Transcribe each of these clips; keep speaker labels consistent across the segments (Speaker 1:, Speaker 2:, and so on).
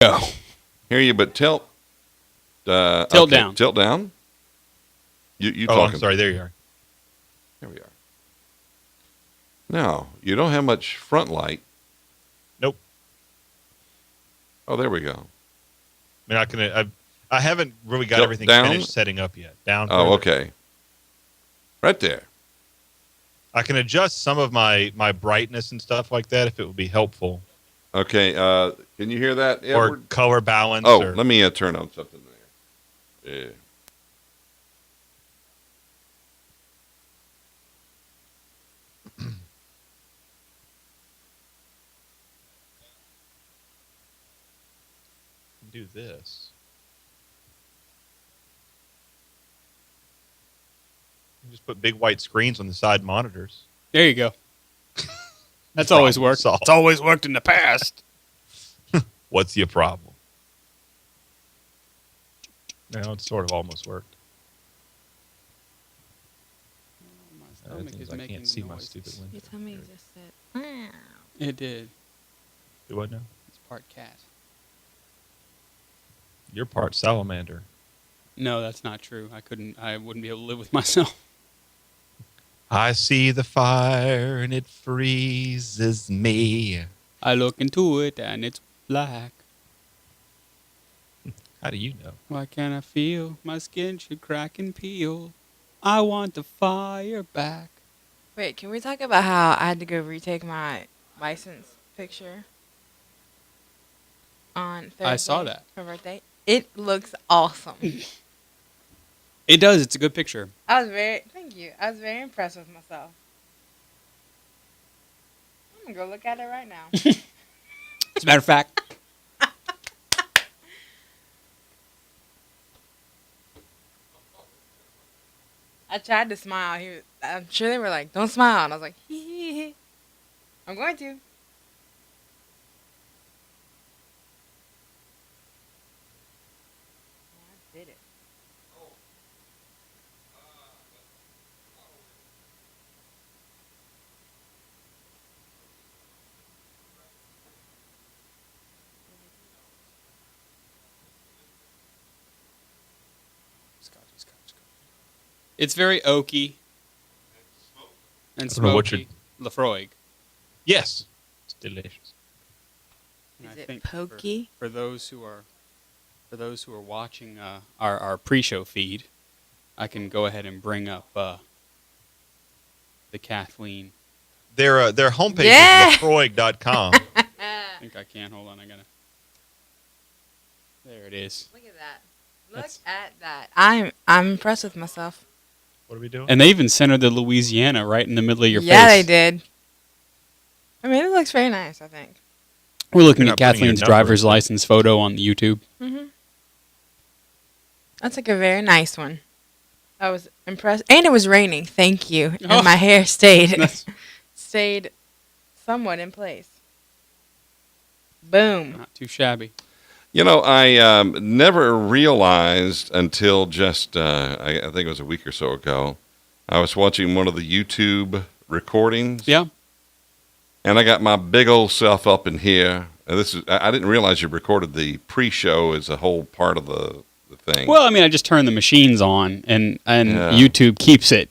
Speaker 1: Go.
Speaker 2: Hear you, but tilt.
Speaker 1: Tilt down.
Speaker 2: Tilt down. You
Speaker 3: Oh,
Speaker 2: talking?
Speaker 3: I'm sorry. There you are.
Speaker 2: There we are. Now you don't have much front light.
Speaker 3: Nope.
Speaker 2: Oh, there we go.
Speaker 3: I mean, I haven't really got
Speaker 2: Tilt
Speaker 3: everything
Speaker 2: down?
Speaker 3: finished setting up yet. Down.
Speaker 2: Oh,
Speaker 3: further.
Speaker 2: okay. Right there.
Speaker 3: I can adjust some of my brightness and stuff like that if it would be helpful,
Speaker 2: Okay. Can you hear that,
Speaker 3: or
Speaker 2: Edward?
Speaker 3: color balance.
Speaker 2: Oh,
Speaker 3: or,
Speaker 2: let me turn on something there. Yeah.
Speaker 3: do this. Just put big white screens on the side monitors.
Speaker 1: There you go. That's always
Speaker 3: Problem
Speaker 1: worked.
Speaker 3: solved.
Speaker 1: It's always worked in the past.
Speaker 3: What's your problem? No, it sort of almost worked.
Speaker 1: My stomach is
Speaker 3: I
Speaker 1: making
Speaker 3: can't see my
Speaker 1: noises.
Speaker 3: stupid window.
Speaker 4: You tell me you just said,
Speaker 1: It did.
Speaker 3: Do I know?
Speaker 1: It's part cat.
Speaker 3: You're part salamander.
Speaker 1: No, that's not true. I wouldn't be able to live with myself.
Speaker 3: I see the fire and it freezes me.
Speaker 1: I look into it and it's black.
Speaker 3: How do you know?
Speaker 1: Why can't I feel my skin should crack and peel? I want the fire back.
Speaker 4: wait, can we talk about how I had to go retake my license picture on Thursday?
Speaker 1: I saw that.
Speaker 4: For my birthday. It looks awesome.
Speaker 1: It does. It's a good picture.
Speaker 4: Thank you. I was very impressed with myself. I'm gonna go look at it right now.
Speaker 1: As a matter of fact,
Speaker 4: I tried to smile. I'm sure they were like, "Don't smile," and I was like, "Hee hee hee." I'm going to. I did it.
Speaker 1: it's very oaky and
Speaker 3: I don't know what
Speaker 1: smoky. Lafroig.
Speaker 3: Yes. It's delicious.
Speaker 1: And
Speaker 4: Is
Speaker 1: I
Speaker 4: it
Speaker 1: think
Speaker 4: pokey?
Speaker 1: For those who are watching our pre-show feed, I can go ahead and bring up the Kathleen.
Speaker 3: Their homepage
Speaker 4: Yeah.
Speaker 3: is lafroig.com.
Speaker 1: I think I can. Hold on, I gotta. There it is.
Speaker 4: Look at that. Look
Speaker 1: That's-
Speaker 4: at that. I'm impressed with myself.
Speaker 3: What are we doing?
Speaker 1: And they even centered the Louisiana right in the middle of your
Speaker 4: Yeah,
Speaker 1: face.
Speaker 4: they did. I mean, it looks very nice, I think.
Speaker 1: We're looking
Speaker 3: You're
Speaker 1: at
Speaker 3: not putting your
Speaker 1: Kathleen's
Speaker 3: number
Speaker 1: driver's
Speaker 3: in it.
Speaker 1: license photo on the YouTube.
Speaker 4: Mm-hmm. That's like a very nice one. I was impressed. And it was raining. Thank you.
Speaker 1: Oh.
Speaker 4: And my hair stayed
Speaker 1: That's
Speaker 4: stayed somewhat in place. Boom.
Speaker 1: not too shabby.
Speaker 2: You know, I never realized until just, I think it was a week or so ago, I was watching one of the YouTube recordings.
Speaker 1: Yeah.
Speaker 2: And I got my big old self up in here. And I didn't realize you recorded the pre-show as a whole part of the thing.
Speaker 1: Well, I mean, I just turned the machines on, and
Speaker 2: Yeah.
Speaker 1: YouTube keeps it.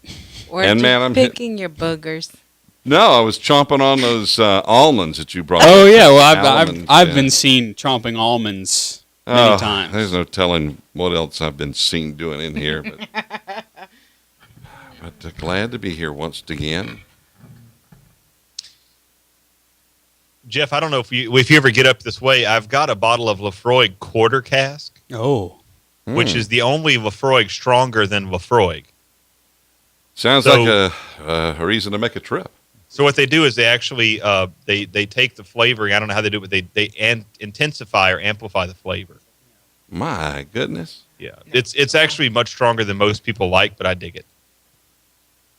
Speaker 4: Or
Speaker 2: And man, I'm
Speaker 4: picking your boogers.
Speaker 2: No, I was chomping on those almonds that you brought.
Speaker 1: Oh yeah, well
Speaker 2: Almonds,
Speaker 1: I've
Speaker 2: yeah.
Speaker 1: been seen chomping almonds many times.
Speaker 2: There's no telling what else I've been seen doing in here, but glad to be here once again.
Speaker 3: Jeff, I don't know if you ever get up this way. I've got a bottle of Lafroig quarter cask,
Speaker 1: Oh,
Speaker 3: which is the only Lafroig stronger than Lafroig.
Speaker 2: Sounds
Speaker 3: So-
Speaker 2: like a reason to make a trip.
Speaker 3: So what they do is they actually they take the flavoring. I don't know how they do it, but they intensify or amplify the flavor.
Speaker 2: My goodness,
Speaker 3: Yeah, it's actually much stronger than most people like, but I dig it.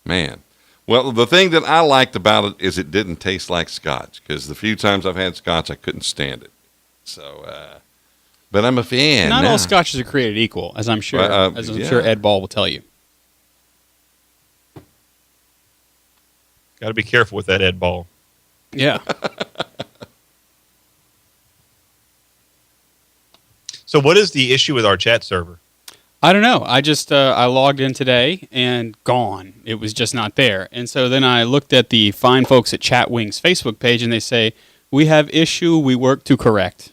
Speaker 2: man. Well, the thing that I liked about it is it didn't taste like Scotch, because the few times I've had Scotch, I couldn't stand it. So, but I'm a fan.
Speaker 1: not
Speaker 2: now.
Speaker 1: all scotches are created equal, as I'm sure
Speaker 2: yeah.
Speaker 1: sure Ed Ball will tell you.
Speaker 3: Got to be careful with that Ed Ball.
Speaker 1: Yeah.
Speaker 3: So what is the issue with our chat server?
Speaker 1: I don't know. I just I logged in today and gone. It was just not there. And so then I looked at the fine folks at Chatwings Facebook page, and they say we have issue. We work to correct.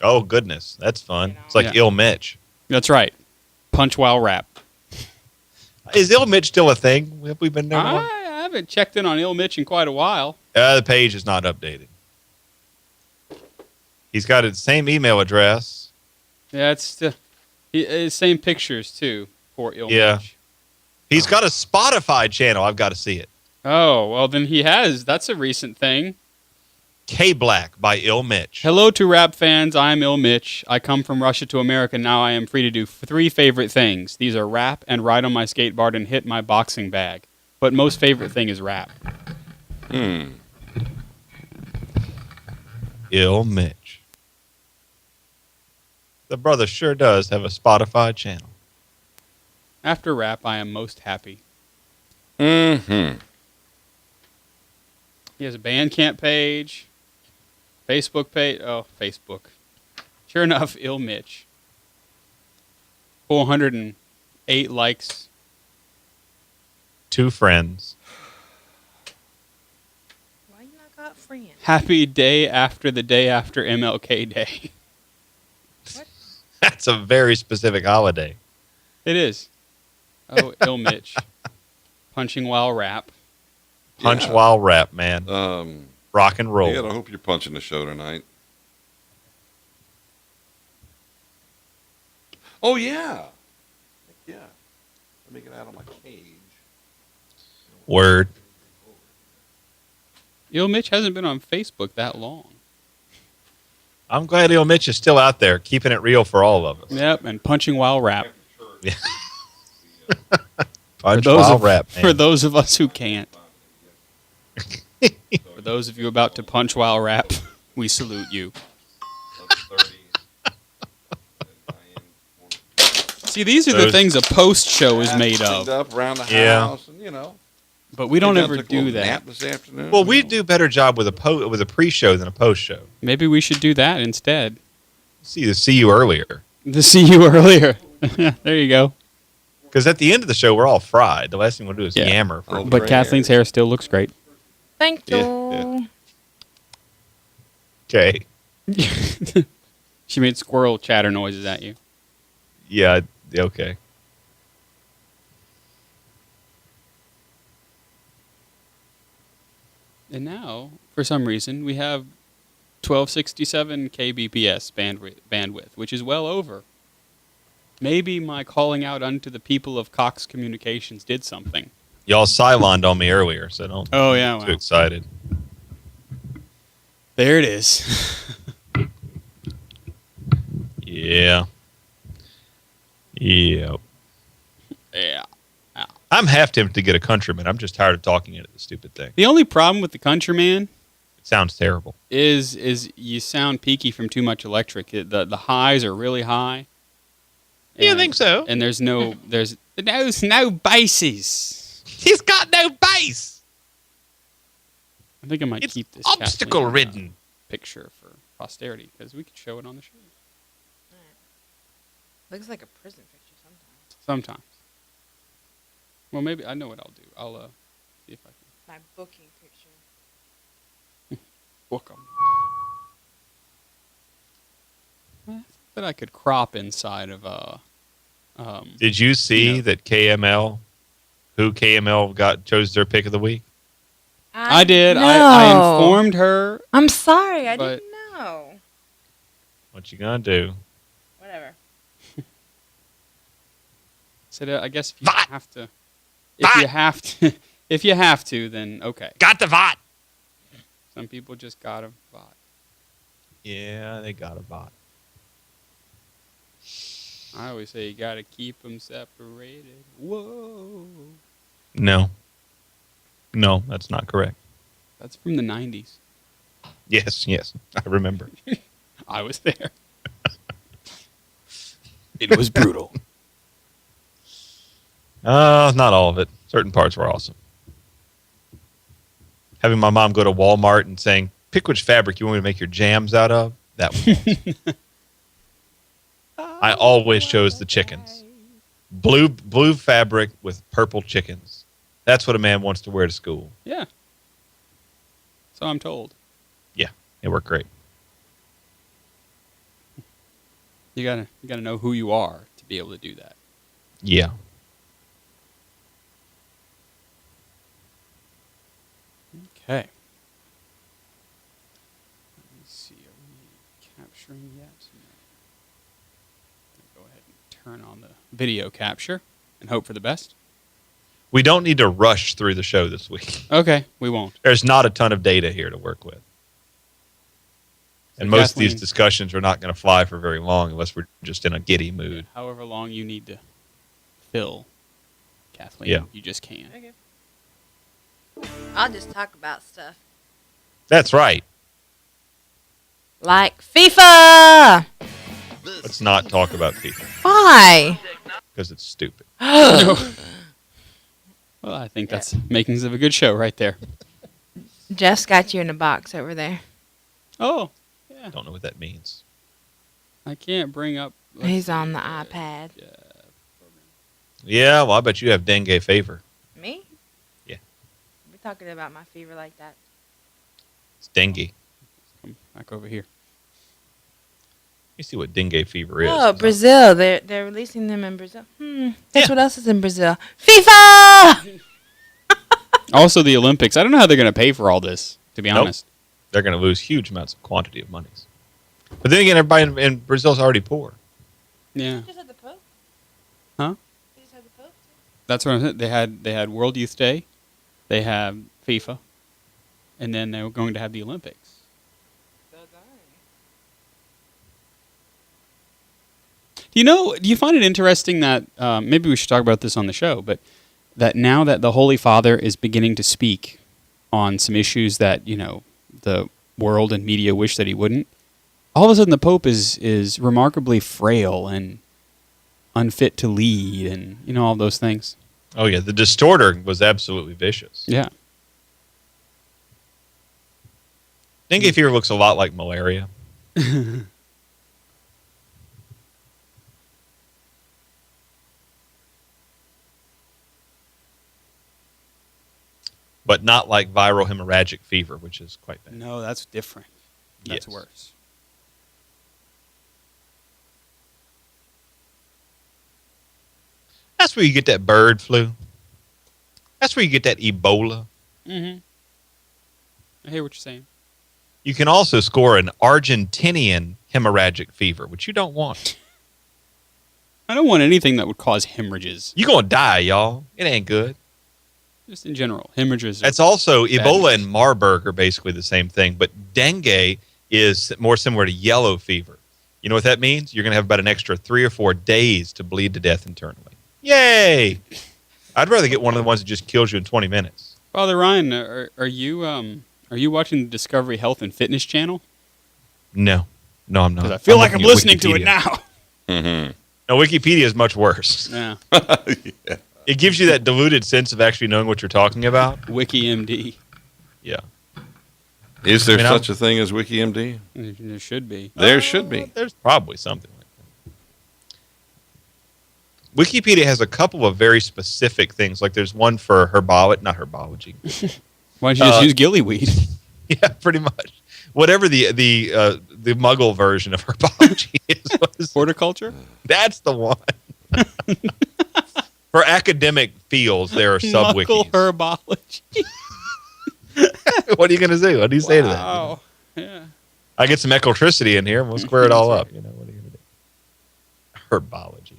Speaker 3: Oh goodness, that's fun.
Speaker 4: You know.
Speaker 3: It's like
Speaker 1: Yeah.
Speaker 3: Ill Mitch.
Speaker 1: That's right. Punch while rap.
Speaker 3: Is Ill Mitch still a thing? Have we been there long?
Speaker 1: I haven't checked in on Ill Mitch in quite a while.
Speaker 3: The page is not updated. He's got the same email address.
Speaker 1: Yeah, it's still same pictures too. Poor Ill
Speaker 3: Yeah.
Speaker 1: Mitch.
Speaker 3: He's got a Spotify channel. I've got to see it.
Speaker 1: Oh well, then he has. That's a recent thing.
Speaker 3: K Black by Ill Mitch.
Speaker 1: Hello to rap fans. I'm Ill Mitch. I come from Russia to America. Now I am free to do 3 favorite things. These are rap and ride on my skateboard and hit my boxing bag. But most favorite thing is rap.
Speaker 3: Ill Mitch. The brother sure does have a Spotify channel.
Speaker 1: After rap, I am most happy.
Speaker 2: Mm-hmm.
Speaker 1: He has a Bandcamp page, Facebook page. Oh, Facebook. Sure enough, Ill Mitch. 408 likes.
Speaker 3: 2 friends.
Speaker 4: Why you not got friends?
Speaker 1: Happy day after the day after MLK Day.
Speaker 3: That's a very specific holiday.
Speaker 1: It is. Oh, Ill Mitch. Punching while rap.
Speaker 3: Punch
Speaker 2: Yeah.
Speaker 3: while rap, man. Rock and roll.
Speaker 2: Yeah, I hope you're punching the show tonight. Oh, yeah. Yeah. Let me get out of my cage.
Speaker 3: Word.
Speaker 1: Ill Mitch hasn't been on Facebook that long.
Speaker 3: I'm glad Ill Mitch is still out there, keeping it real for all of us.
Speaker 1: Yep, and punching while rap.
Speaker 3: Yeah. Punch
Speaker 1: those
Speaker 3: while
Speaker 1: of,
Speaker 3: rap,
Speaker 1: for
Speaker 3: man.
Speaker 1: those of us who can't. For those of you about to punch while rap, we salute you. See, these are the
Speaker 3: Those-
Speaker 1: things a post show is made
Speaker 2: Cleaned
Speaker 1: of,
Speaker 2: up around the
Speaker 3: Yeah.
Speaker 2: house, and, you know.
Speaker 1: but we don't
Speaker 2: maybe I
Speaker 1: ever
Speaker 2: took a little
Speaker 1: do that.
Speaker 2: Nap this afternoon.
Speaker 3: Well, we
Speaker 2: you know.
Speaker 3: do a better job with a pre-show than a post-show.
Speaker 1: Maybe we should do that instead.
Speaker 3: See you earlier.
Speaker 1: To see you earlier. There you go.
Speaker 3: Because at the end of the show, we're all fried. The last thing we'll do is
Speaker 1: Yeah.
Speaker 3: yammer. For
Speaker 2: Oh,
Speaker 1: But
Speaker 2: gray
Speaker 1: Kathleen's hair still looks great.
Speaker 4: Thank you.
Speaker 2: Yeah,
Speaker 3: Okay.
Speaker 1: She made squirrel chatter noises at you.
Speaker 3: Yeah. Okay.
Speaker 1: And now, for some reason, we have 1267 kbps bandwidth, which is well over. Maybe my calling out unto the people of Cox Communications did something.
Speaker 3: Y'all Cyloned on me earlier, so don't
Speaker 1: Oh, yeah.
Speaker 3: get too
Speaker 1: Well,
Speaker 3: excited.
Speaker 1: there it is.
Speaker 3: Yeah. Yep.
Speaker 1: Yeah.
Speaker 3: I'm half tempted to get a Countryman. I'm just tired of talking into the stupid thing.
Speaker 1: The only problem with the Countryman
Speaker 3: It sounds terrible.
Speaker 1: is you sound peaky from too much electric. The highs are really high.
Speaker 3: You
Speaker 1: And-
Speaker 3: think so?
Speaker 1: And there's no basses.
Speaker 3: He's got no bass.
Speaker 1: I think I might
Speaker 3: It's
Speaker 1: keep this
Speaker 3: obstacle
Speaker 1: Kathleen,
Speaker 3: ridden.
Speaker 1: picture for posterity because we could show it on the show
Speaker 4: Looks like a prison picture sometimes.
Speaker 1: sometimes. Well, maybe I know what I'll do. I'll see if I can
Speaker 4: My booking picture.
Speaker 1: book them. I thought that I could crop inside of
Speaker 3: Did you see
Speaker 1: Yeah.
Speaker 3: that who KML chose their pick of the week?
Speaker 1: I did.
Speaker 4: No.
Speaker 1: I informed her.
Speaker 4: I'm sorry. I
Speaker 1: but-
Speaker 4: didn't know.
Speaker 3: What you gonna do?
Speaker 4: Whatever.
Speaker 1: Said I guess if you
Speaker 3: Vot!
Speaker 1: have to,
Speaker 3: Vot!
Speaker 1: if you have to, then okay.
Speaker 3: Got the VOT.
Speaker 1: Some people just gotta bot.
Speaker 3: Yeah, they got a bot.
Speaker 1: I always say you gotta keep them separated. Whoa,
Speaker 3: No, that's not correct.
Speaker 1: that's from the '90s.
Speaker 3: Yes, I remember.
Speaker 1: I was there. It was brutal.
Speaker 3: Not all of it. Certain parts were awesome. Having my mom go to Walmart and saying, "Pick which fabric you want me to make your jams out of." That was awesome. I always chose the chickens. Blue fabric with purple chickens. That's what a man wants to wear to school.
Speaker 1: Yeah. So I'm told.
Speaker 3: Yeah, they work great.
Speaker 1: You gotta know who you are to be able to do that.
Speaker 3: Yeah.
Speaker 1: Okay. Let me see. Are we capturing yet? No. Go ahead and turn on the video capture and hope for the best.
Speaker 3: We don't need to rush through the show this week.
Speaker 1: Okay, we won't.
Speaker 3: There's not a ton of data here to work with. And
Speaker 1: So
Speaker 3: most of these
Speaker 1: Kathleen-
Speaker 3: discussions are not going to fly for very long unless we're just in a giddy mood.
Speaker 1: However long you need to fill, Kathleen,
Speaker 3: Yeah.
Speaker 1: you just can.
Speaker 4: Okay. I'll just talk about stuff
Speaker 3: That's right.
Speaker 4: like FIFA.
Speaker 3: Let's not talk about FIFA
Speaker 4: Why?
Speaker 3: because it's stupid.
Speaker 1: Well, I think that's makings of a good show right there.
Speaker 4: Jeff's got you in a box over there.
Speaker 1: Oh, yeah.
Speaker 3: Don't know what that means.
Speaker 1: I can't bring up.
Speaker 4: He's on the iPad.
Speaker 3: Yeah, well, I bet you have dengue fever.
Speaker 4: Me?
Speaker 3: Yeah.
Speaker 4: We're talking about my fever like that.
Speaker 3: It's dengue.
Speaker 1: Come back over here.
Speaker 3: You see what dengue fever is.
Speaker 4: Oh, Brazil. They're releasing them in Brazil. Guess
Speaker 3: Yeah.
Speaker 4: what else is in Brazil? FIFA!
Speaker 1: Also, the Olympics. I don't know how they're going to pay for all this, to be
Speaker 3: Nope.
Speaker 1: honest.
Speaker 3: They're going to lose huge amounts of quantity of monies. But then again, everybody in Brazil's already poor.
Speaker 1: Yeah.
Speaker 4: Just had the Pope.
Speaker 1: Huh?
Speaker 4: They just had the Pope.
Speaker 1: That's what I'm saying. They had World Youth Day, they have FIFA, and then they were going to have the Olympics. Do you find it interesting that maybe we should talk about this on the show, but that now that the Holy Father is beginning to speak on some issues that, the world and media wish that he wouldn't, all of a sudden the Pope is remarkably frail and unfit to lead and, all those things.
Speaker 3: Oh, yeah. The distorter was absolutely vicious.
Speaker 1: Yeah.
Speaker 3: Dengue fever looks a lot like malaria. But not like viral hemorrhagic fever, which is quite bad.
Speaker 1: No, that's different. That's
Speaker 3: Yes.
Speaker 1: worse.
Speaker 3: That's where you get that bird flu. That's where you get that Ebola.
Speaker 1: Mm-hmm. I hear what you're saying.
Speaker 3: You can also score an Argentinian hemorrhagic fever, which you don't want.
Speaker 1: I don't want anything that would cause hemorrhages.
Speaker 3: You're going to die, y'all. It ain't good.
Speaker 1: Just in general, hemorrhages.
Speaker 3: That's also
Speaker 1: bad
Speaker 3: Ebola
Speaker 1: news.
Speaker 3: and Marburg are basically the same thing, but dengue is more similar to yellow fever. You know what that means? You're going to have about an extra 3 or 4 days to bleed to death internally. Yay! I'd rather get one of the ones that just kills you in 20 minutes.
Speaker 1: Father Ryan, are you watching the Discovery Health and Fitness channel?
Speaker 3: No, I'm not.
Speaker 1: 'Cause I feel like I'm
Speaker 3: looking at
Speaker 1: listening to it
Speaker 3: Wikipedia.
Speaker 1: now.
Speaker 2: Mm-hmm.
Speaker 3: No, Wikipedia is much worse.
Speaker 1: Yeah.
Speaker 2: Yeah.
Speaker 3: It gives you that diluted sense of actually knowing what you're talking about.
Speaker 1: WikiMD.
Speaker 3: Yeah.
Speaker 2: Is there
Speaker 3: I mean, I'm-
Speaker 2: such a thing as WikiMD?
Speaker 1: There should be.
Speaker 2: There should be.
Speaker 3: There's probably something like that. Wikipedia has a couple of very specific things. Like there's one for not herbology.
Speaker 1: Why don't you just use gillyweed?
Speaker 3: Yeah, pretty much. Whatever the Muggle version of herbology is.
Speaker 1: Horticulture?
Speaker 3: That's the one. For academic fields, there are sub
Speaker 1: Muggle
Speaker 3: wikis.
Speaker 1: herbology.
Speaker 3: What are you going to do? What do you say to that?
Speaker 1: Wow. Yeah.
Speaker 3: I get some electricity in here, and we'll square it all up. What are you going to do? Herbology.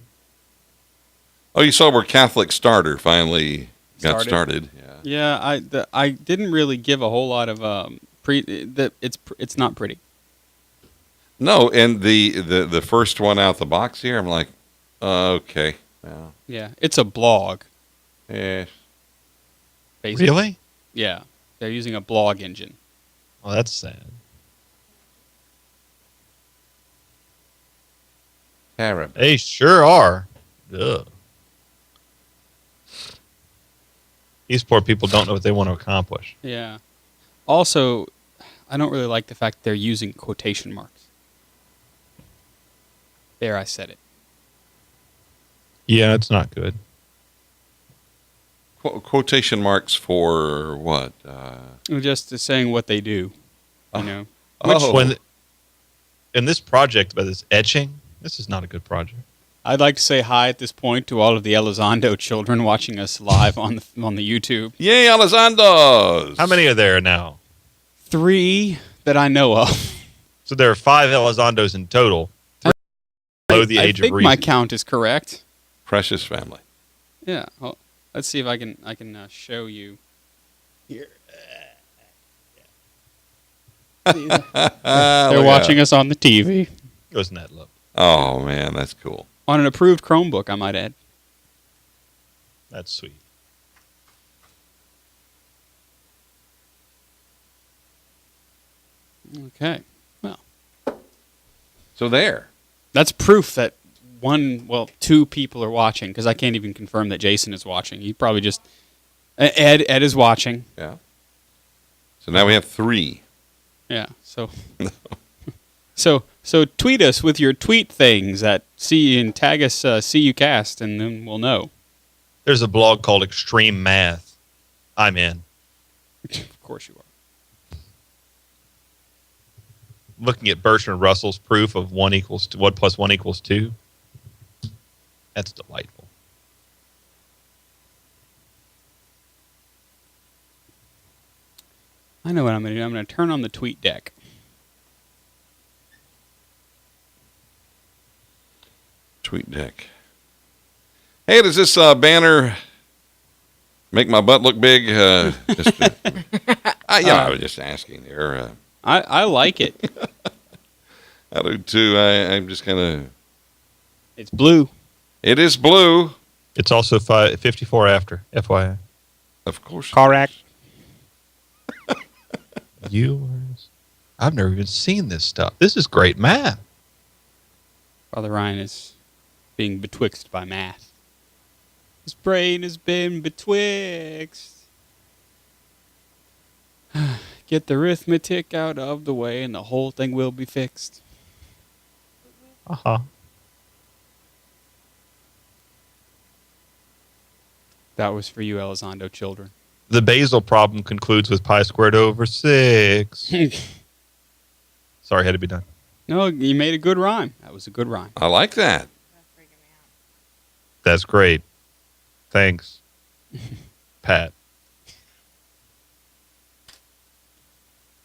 Speaker 2: Oh, you saw where Catholic Starter finally got
Speaker 1: Started?
Speaker 2: started. Yeah.
Speaker 1: Yeah, I didn't really give a whole lot of it's not pretty.
Speaker 2: No, and the first one out the box here, I'm like, okay. Yeah.
Speaker 1: Yeah, it's a blog.
Speaker 2: Yeah.
Speaker 1: Basically.
Speaker 3: Really?
Speaker 1: Yeah, they're using a blog engine.
Speaker 3: Well, that's sad.
Speaker 2: Terrible.
Speaker 3: They sure are. Ugh. These poor people don't know what they want to accomplish.
Speaker 1: Yeah. Also, I don't really like the fact they're using quotation marks. There, I said it.
Speaker 3: Yeah, it's not good.
Speaker 2: Quotation marks for what?
Speaker 1: Just saying what they do. You know.
Speaker 2: Oh.
Speaker 3: When in this project about this etching, this is not a good project.
Speaker 1: I'd like to say hi at this point to all of the Elizondo children watching us live on the YouTube.
Speaker 2: Yay, Alessandros!
Speaker 3: How many are there now?
Speaker 1: 3 that I know of.
Speaker 3: So there are 5 Elizondos in total. Below the age
Speaker 1: I think
Speaker 3: of
Speaker 1: my
Speaker 3: reason.
Speaker 1: count is correct.
Speaker 2: Precious family.
Speaker 1: Yeah. Well, let's see if I can show you here. They're watching us on the TV
Speaker 3: Wasn't that love?
Speaker 2: Oh, man, that's cool.
Speaker 1: on an approved Chromebook, I might add.
Speaker 3: That's sweet.
Speaker 1: Okay. Well,
Speaker 2: So there.
Speaker 1: that's proof that 2 people are watching, because I can't even confirm that Jason is watching. He probably just Ed is watching.
Speaker 2: Yeah. So now we have 3.
Speaker 1: Yeah. So tweet us with your tweet things and tag us CUcast, and then we'll know.
Speaker 3: There's a blog called Extreme Math. I'm in.
Speaker 1: Of course you are.
Speaker 3: Looking at Bertrand Russell's proof of 1 plus 1 equals 2. That's delightful.
Speaker 1: I know what I'm going to do. I'm going to turn on the tweet deck.
Speaker 2: Tweet deck. Hey, does this banner make my butt look big? I was just asking there.
Speaker 1: I like it.
Speaker 2: I do too. I'm just kind of.
Speaker 1: It's blue.
Speaker 2: It is blue.
Speaker 3: It's also 54 after, FYI.
Speaker 2: Of course.
Speaker 1: Correct.
Speaker 3: Viewers. I've never even seen this stuff. This is great math.
Speaker 1: Father Ryan is being betwixt by math. His brain has been betwixt. Get the arithmetic out of the way and the whole thing will be fixed.
Speaker 3: Uh-huh.
Speaker 1: That was for you, Elizondo children.
Speaker 3: The basal problem concludes with pi squared over 6. Sorry, had to be done.
Speaker 1: No, you made a good rhyme. That was a good rhyme.
Speaker 2: I like that.
Speaker 4: That's freaking me out.
Speaker 3: That's great. Thanks, Pat.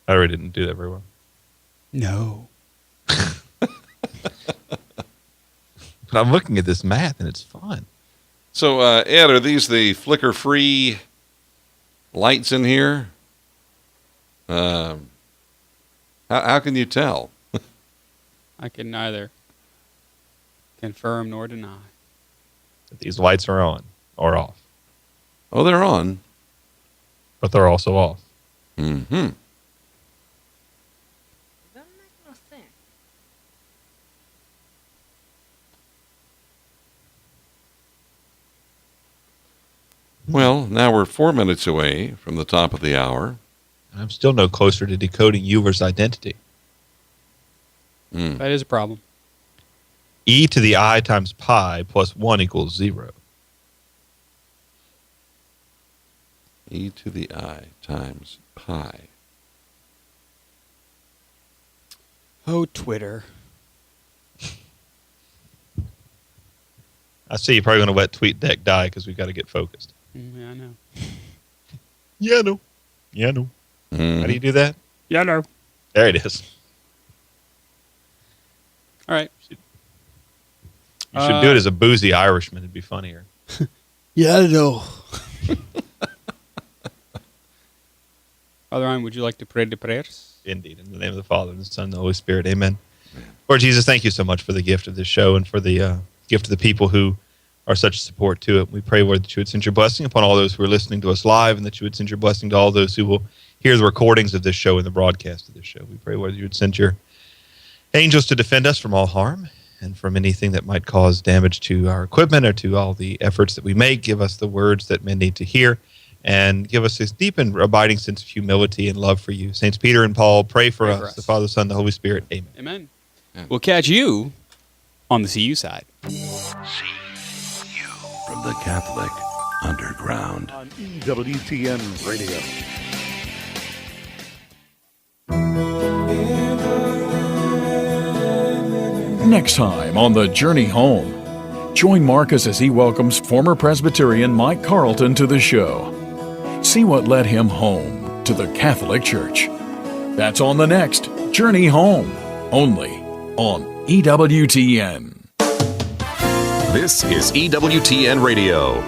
Speaker 3: I already didn't do that very well.
Speaker 1: No.
Speaker 3: But I'm looking at this math, and it's fun.
Speaker 2: So, Ed, are these the flicker-free lights in here? How can you tell?
Speaker 1: I can neither confirm nor deny.
Speaker 3: That these lights are on or off,
Speaker 2: Oh, they're on.
Speaker 3: but they're also off.
Speaker 2: Mm-hmm.
Speaker 4: It doesn't make no sense.
Speaker 2: Well, now we're 4 minutes away from the top of the hour.
Speaker 3: I'm still no closer to decoding Uver's identity.
Speaker 2: Mm.
Speaker 1: That is a problem.
Speaker 3: E to the I times pi plus 1 equals 0.
Speaker 2: E to the I times pi.
Speaker 1: Oh, Twitter.
Speaker 3: I see you're probably going to let TweetDeck die because we've got to get focused.
Speaker 1: Yeah, I know.
Speaker 3: Yeah, no. Yeah, no.
Speaker 2: Mhm.
Speaker 3: How do you do that?
Speaker 1: Yeah, I know.
Speaker 3: There it is.
Speaker 1: All right.
Speaker 3: You should do it as a boozy Irishman. It'd be funnier.
Speaker 1: Yeah, I know. Father Ryan, would you like to pray the prayers?
Speaker 3: Indeed. In the name of the Father, and the Son, and the Holy Spirit. Amen. Lord Jesus, thank you so much for the gift of this show and for the gift of the people who are such support to it. We pray, Lord, that you would send your blessing upon all those who are listening to us live, and that you would send your blessing to all those who will hear the recordings of this show and the broadcast of this show. We pray, Lord, that you would send your angels to defend us from all harm and from anything that might cause damage to our equipment or to all the efforts that we make. Give us the words that men need to hear, and give us this deep and abiding sense of humility and love for you. Saints Peter and Paul, pray for us, the Father, Son, the Holy Spirit. Amen.
Speaker 1: Amen.
Speaker 2: Yeah.
Speaker 1: We'll catch you on the CU side.
Speaker 5: See The Catholic Underground.
Speaker 6: On EWTN Radio.
Speaker 7: Next time on The Journey Home, join Marcus as he welcomes former Presbyterian Mike Carlton to the show. See what led him home to the Catholic Church. That's on the next Journey Home, only on EWTN.
Speaker 8: This is EWTN Radio.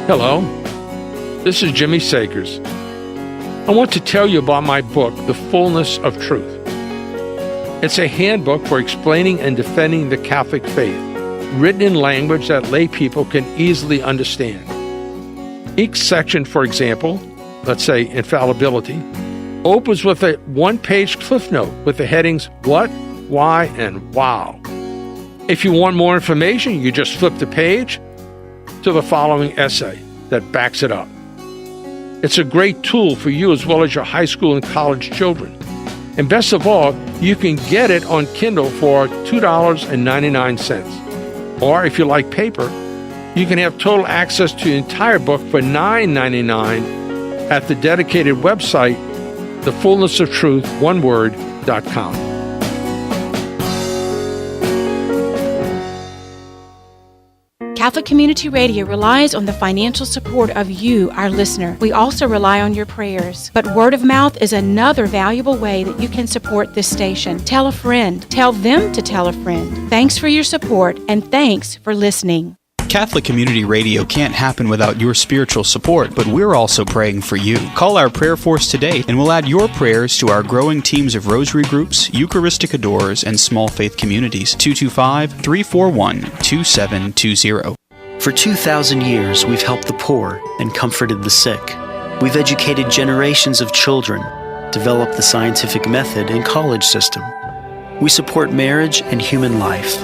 Speaker 9: Hello, this is Jimmy Sakers. I want to tell you about my book, The Fullness of Truth. It's a handbook for explaining and defending the Catholic faith, written in language that lay people can easily understand. Each section, for example, let's say infallibility, opens with a one-page cliff note with the headings What, Why, and Wow. If you want more information, you just flip the page to the following essay that backs it up. It's a great tool for you as well as your high school and college children. And best of all, you can get it on Kindle for $2.99. Or if you like paper, you can have total access to the entire book for $9.99 at the dedicated website, thefullnessoftruth.com.
Speaker 10: Catholic Community Radio relies on the financial support of you, our listener. We also rely on your prayers. But word of mouth is another valuable way that you can support this station. Tell a friend. Tell them to tell a friend. Thanks for your support, and thanks for listening.
Speaker 11: Catholic Community Radio can't happen without your spiritual support, but we're also praying for you. Call our prayer force today, and we'll add your prayers to our growing teams of rosary groups, Eucharistic adorers, and small faith communities. 225-341-2720.
Speaker 12: For 2,000 years, we've helped the poor and comforted the sick. We've educated generations of children, developed the scientific method and college system. We support marriage and human life.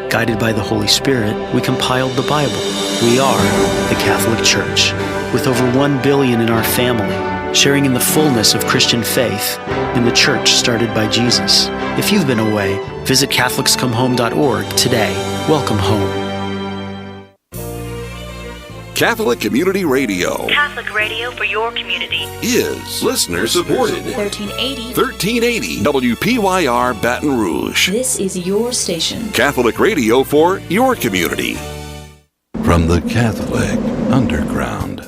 Speaker 12: Guided by the Holy Spirit, we compiled the Bible. We are the Catholic Church, with over 1 billion in our family, sharing in the fullness of Christian faith in the church started by Jesus. If you've been away, visit CatholicsComeHome.org today. Welcome home.
Speaker 8: Catholic Community Radio
Speaker 13: Catholic radio for your community
Speaker 8: is listener supported.
Speaker 13: 1380
Speaker 8: WPYR Baton Rouge.
Speaker 13: This is your station.
Speaker 8: Catholic radio for your community.
Speaker 5: From the Catholic Underground.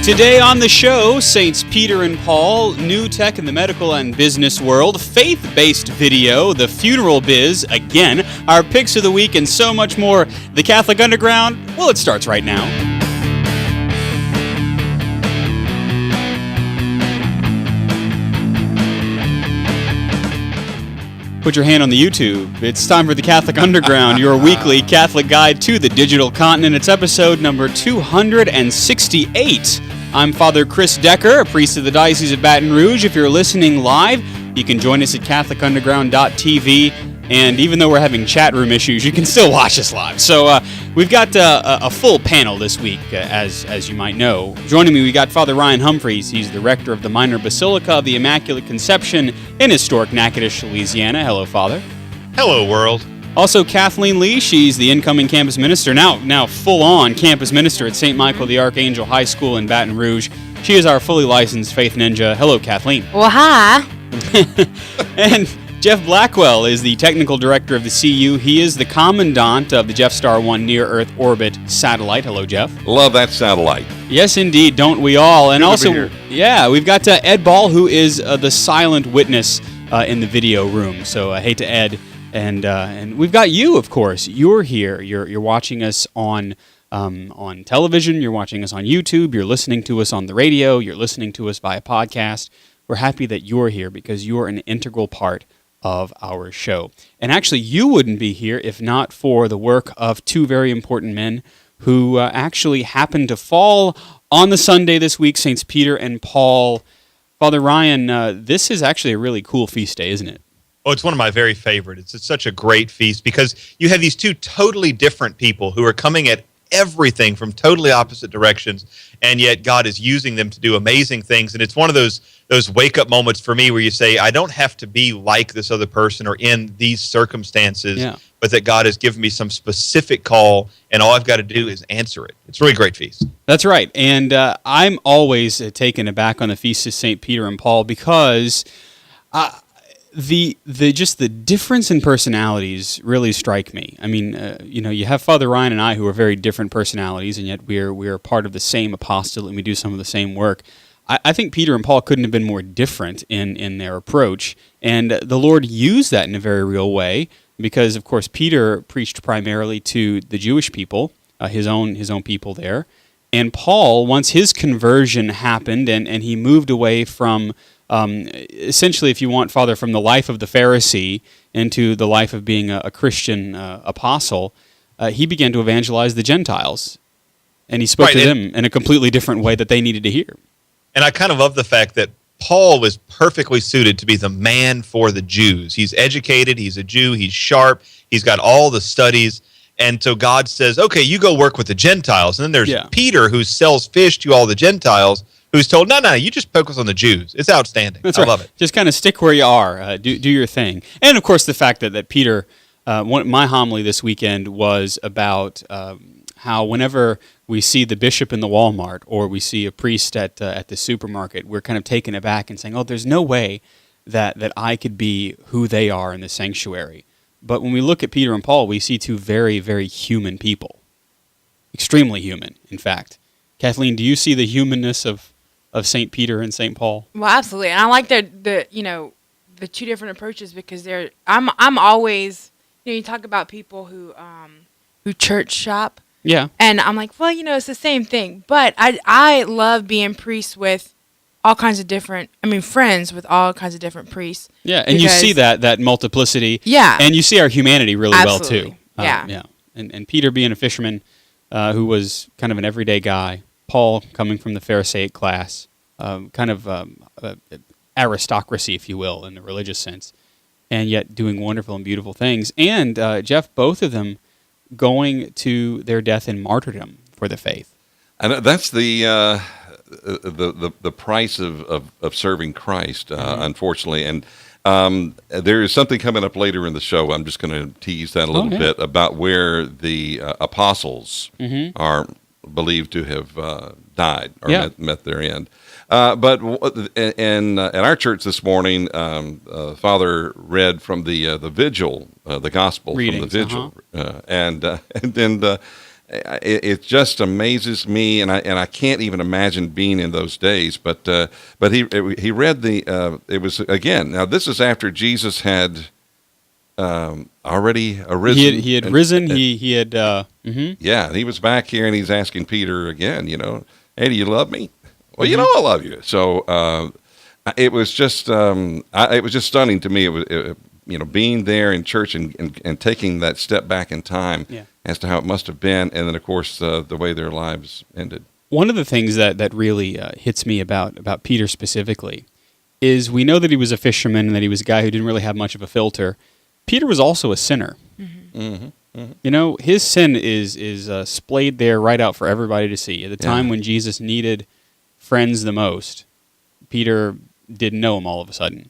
Speaker 1: Today on the show, Saints Peter and Paul, new tech in the medical and business world, faith-based video, the funeral biz, again, our picks of the week, and so much more. The Catholic Underground, well, it starts right now. Put your hand on the YouTube. It's time for the Catholic Underground, your weekly Catholic guide to the digital continent. It's episode number 268. I'm Father Chris Decker, a priest of the Diocese of Baton Rouge. If you're listening live, you can join us at CatholicUnderground.tv. And even though we're having chat room issues, you can still watch us live. So we've got a full panel this week, as you might know. Joining me, we got Father Ryan Humphreys. He's the rector of the Minor Basilica of the Immaculate Conception in historic Natchitoches, Louisiana. Hello, Father.
Speaker 3: Hello, world.
Speaker 1: Also, Kathleen Lee. She's the incoming campus minister, now full-on campus minister at St. Michael the Archangel High School in Baton Rouge. She is our fully licensed faith ninja. Hello, Kathleen.
Speaker 4: Well, hi.
Speaker 1: And Jeff Blackwell is the technical director of the CU. He is the commandant of the Jeff Star 1 near-Earth orbit satellite. Hello, Jeff.
Speaker 2: Love that satellite.
Speaker 1: Yes, indeed. Don't we all? And
Speaker 2: Good to
Speaker 1: also,
Speaker 2: be here.
Speaker 1: yeah, we've got Ed Ball, who is the silent witness in the video room. So hey to Ed. And we've got you, of course. You're here. You're watching us on television. You're watching us on YouTube. You're listening to us on the radio. You're listening to us via podcast. We're happy that you're here because you're an integral part of our show. And actually, you wouldn't be here if not for the work of two very important men who actually happened to fall on the Sunday this week, Saints Peter and Paul. Father Ryan, this is actually a really cool feast day, isn't it?
Speaker 3: Oh, it's one of my very favorite. It's such a great feast because you have these two totally different people who are coming at everything from totally opposite directions, and yet God is using them to do amazing things. And it's one of those wake-up moments for me where you say, I don't have to be like this other person or in these circumstances, but that God has given me some specific call, and all I've got to do is answer it. It's a really great feast.
Speaker 1: That's right. And I'm always taken aback on the Feast of St. Peter and Paul because the difference in personalities really strike me. I mean, you have Father Ryan and I who are very different personalities, and yet we're part of the same apostolate and we do some of the same work. I think Peter and Paul couldn't have been more different in their approach, and the Lord used that in a very real way because, of course, Peter preached primarily to the Jewish people, his own people there, and Paul, once his conversion happened and he moved away from essentially, if you want, Father, from the life of the Pharisee into the life of being a Christian apostle, he began to evangelize the Gentiles, and he spoke to them in a completely different way that they needed to hear.
Speaker 3: And I kind of love the fact that Paul was perfectly suited to be the man for the Jews. He's educated, he's a Jew, he's sharp, he's got all the studies, and so God says, okay, you go work with the Gentiles. And then there's Peter, who sells fish to all the Gentiles, who's told, no, you just focus on the Jews. It's outstanding.
Speaker 1: That's
Speaker 3: I
Speaker 1: right.
Speaker 3: love it.
Speaker 1: Just kind of stick where you are. Do your thing. And, of course, the fact that Peter, my homily this weekend was about how whenever we see the bishop in the Walmart or we see a priest at the supermarket, we're kind of taken aback and saying, oh, there's no way that I could be who they are in the sanctuary. But when we look at Peter and Paul, we see two very, very human people. Extremely human, in fact. Kathleen, do you see the humanness of St. Peter and St. Paul?
Speaker 4: Well, absolutely. And I like the two different approaches because I'm always, you talk about people who church shop.
Speaker 1: Yeah.
Speaker 4: And I'm like, well, it's the same thing. But I love being priests with all kinds of different, friends with all kinds of different priests.
Speaker 1: Yeah, and you see that multiplicity.
Speaker 4: Yeah.
Speaker 1: And you see our humanity really
Speaker 4: Absolutely.
Speaker 1: well, too. Yeah. And Peter being a fisherman who was kind of an everyday guy. Paul coming from the Pharisaic class, kind of aristocracy, if you will, in the religious sense, and yet doing wonderful and beautiful things. And, Jeff, both of them going to their death in martyrdom for the faith.
Speaker 2: And that's the price of serving Christ, unfortunately. And there is something coming up later in the show. I'm just going to tease that a little bit about where the apostles are believed to have died or met their end. But in our church this morning, Father read from the vigil, the gospel
Speaker 1: Readings,
Speaker 2: from the vigil, and then it just amazes me, and I can't even imagine being in those days. But he read it was again. Now this is after Jesus had already arisen.
Speaker 1: He had risen. He had.
Speaker 2: Yeah, and he was back here, and he's asking Peter again. Hey, do you love me? Well, I love you. So it was just stunning to me. It was being there in church and taking that step back in time as to how it must have been, and then of course the way their lives ended.
Speaker 1: One of the things that really hits me about Peter specifically is we know that he was a fisherman and that he was a guy who didn't really have much of a filter. Peter was also a sinner. His sin is splayed there right out for everybody to see. At the time when Jesus needed friends the most, Peter didn't know him all of a sudden.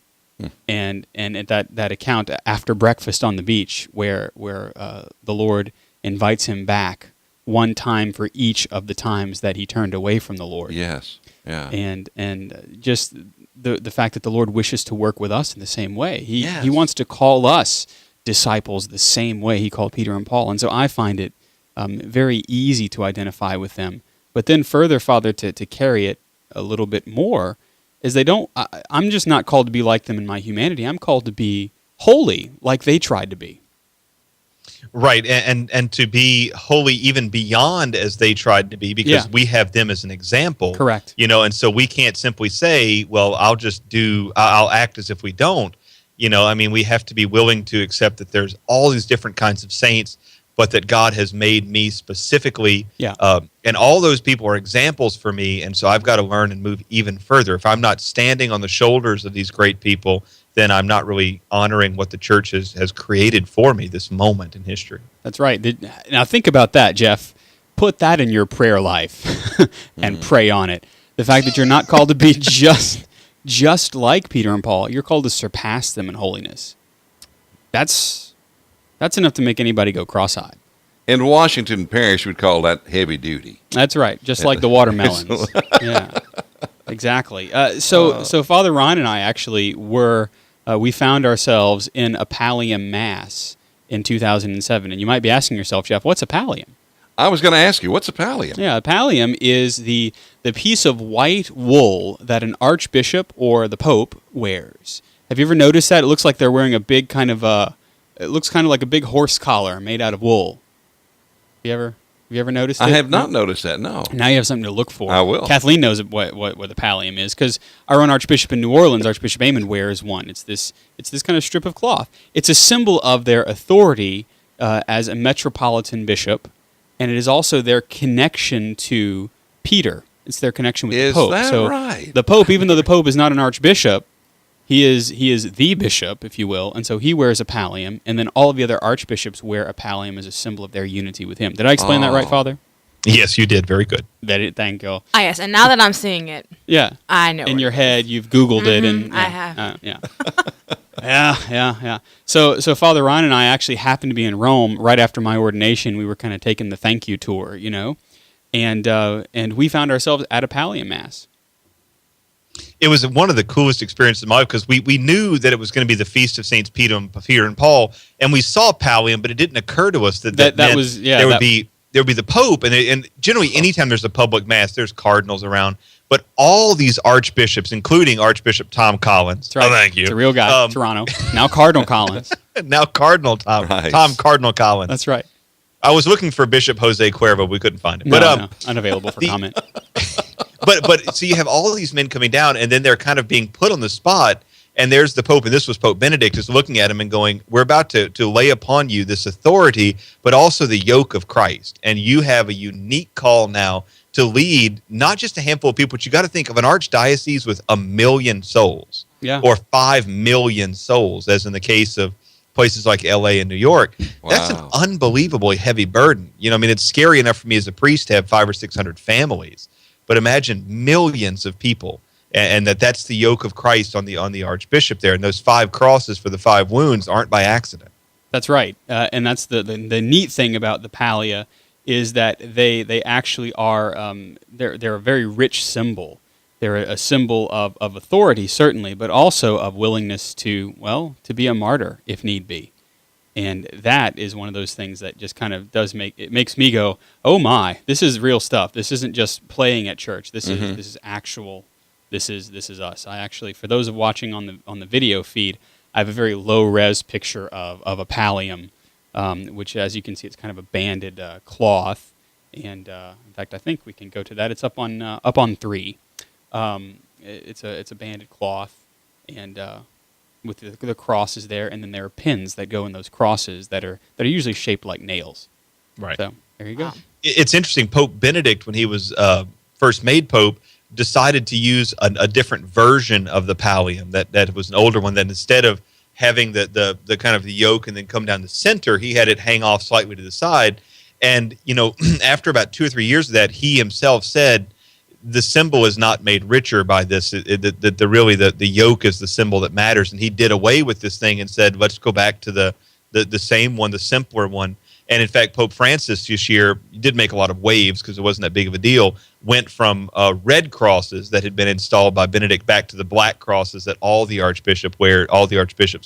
Speaker 1: And at that account after breakfast on the beach where the Lord invites him back one time for each of the times that he turned away from the Lord.
Speaker 2: Yes. Yeah.
Speaker 1: And just the fact that the Lord wishes to work with us in the same way. He wants to call us disciples the same way he called Peter and Paul. And so I find it very easy to identify with them. But then further, Father, to carry it a little bit more, is I'm just not called to be like them in my humanity. I'm called to be holy like they tried to be.
Speaker 3: Right, and to be holy even beyond as they tried to be, because we have them as an example.
Speaker 1: Correct.
Speaker 3: And so we can't simply say, well, I'll act as if we don't. We have to be willing to accept that there's all these different kinds of saints, but that God has made me specifically. And all those people are examples for me, and so I've got to learn and move even further. If I'm not standing on the shoulders of these great people, then I'm not really honoring what the church has created for me, this moment in history.
Speaker 1: That's right. Now think about that, Jeff. put that in your prayer life and pray on it. The fact that you're not called to be just like Peter and Paul, you're called to surpass them in holiness. That's enough to make anybody go cross-eyed.
Speaker 2: In Washington Parish, we'd call that heavy duty.
Speaker 1: That's right, just like the watermelons. Yeah, exactly. So Father Ron and I actually we found ourselves in a pallium mass in 2007. And you might be asking yourself, Jeff, what's a pallium?
Speaker 2: I was going to ask you, what's a pallium?
Speaker 1: Yeah, a pallium is the piece of white wool that an archbishop or the pope wears. Have you ever noticed that? It looks like they're wearing a big it looks kind of like a big horse collar made out of wool. Have you ever noticed it?
Speaker 2: I have not noticed that, no.
Speaker 1: Now you have something to look for.
Speaker 2: I will.
Speaker 1: Kathleen knows what the pallium is, because our own Archbishop in New Orleans, Archbishop Amon, wears one. It's this kind of strip of cloth. It's a symbol of their authority as a metropolitan bishop, and it is also their connection to Peter. It's their connection with the Pope.
Speaker 2: Is that right?
Speaker 1: The Pope, even though the Pope is not an archbishop, he is the bishop, if you will, and so he wears a pallium, and then all of the other archbishops wear a pallium as a symbol of their unity with him. Did I explain that right, Father?
Speaker 3: Yes, you did. Very good.
Speaker 1: Thank you.
Speaker 4: Ah, yes, and now that I'm seeing it,
Speaker 1: yeah,
Speaker 4: I know.
Speaker 1: In your head, you've Googled it, and
Speaker 4: I have.
Speaker 1: yeah, yeah. So Father Ron and I actually happened to be in Rome right after my ordination. We were kind of taking the thank you tour, and we found ourselves at a pallium mass.
Speaker 3: It was one of the coolest experiences of my life because we knew that it was going to be the Feast of Saints Peter and Paul, and we saw pallium, but it didn't occur to us that
Speaker 1: was
Speaker 3: there would be the Pope, and generally anytime there's a public mass, there's cardinals around, but all these archbishops, including Archbishop Tom Collins.
Speaker 1: That's right.
Speaker 3: Oh, thank you.
Speaker 1: It's a real guy, Toronto. Now Cardinal Collins.
Speaker 3: Now Cardinal Tom.
Speaker 2: Nice.
Speaker 3: Tom Cardinal Collins.
Speaker 1: That's right.
Speaker 3: I was looking for Bishop Jose Cuervo. We couldn't find him.
Speaker 1: No, unavailable for comment.
Speaker 3: But so you have all of these men coming down, and then they're kind of being put on the spot, and there's the Pope, and this was Pope Benedict, is looking at him and going, we're about to lay upon you this authority, but also the yoke of Christ, and you have a unique call now to lead not just a handful of people, but you got to think of an archdiocese with 1 million souls, or 5 million souls, as in the case of places like LA and New York.
Speaker 2: Wow.
Speaker 3: That's an unbelievably heavy burden. It's scary enough for me as a priest to have 500 or 600 families. But imagine millions of people, and that's the yoke of Christ on the archbishop there. And those 5 crosses for the 5 wounds aren't by accident.
Speaker 1: That's right, and that's the neat thing about the pallia is that they actually are they're a very rich symbol. They're a symbol of authority certainly, but also of willingness to be a martyr if need be. And that is one of those things that just kind of makes me go, oh my, this is real stuff. This isn't just playing at church. This is actual. This is us. I actually, for those of watching on the video feed, I have a very low res picture of a pallium, which, as you can see, it's kind of a banded cloth. And in fact, I think we can go to that. It's up on 3. It's a banded cloth, and with the crosses there, and then there are pins that go in those crosses that are usually shaped like nails.
Speaker 3: Right.
Speaker 1: So there you go.
Speaker 3: It's interesting. Pope Benedict, when he was first made Pope, decided to use a different version of the pallium that was an older one. That instead of having the kind of the yoke and then come down the center, he had it hang off slightly to the side. And after about 2 or 3 years of that, he himself said, the symbol is not made richer by this. The yoke is the symbol that matters. And he did away with this thing and said, let's go back to the same one, the simpler one. And in fact, Pope Francis this year did make a lot of waves because it wasn't that big of a deal, went from red crosses that had been installed by Benedict back to the black crosses that all the archbishops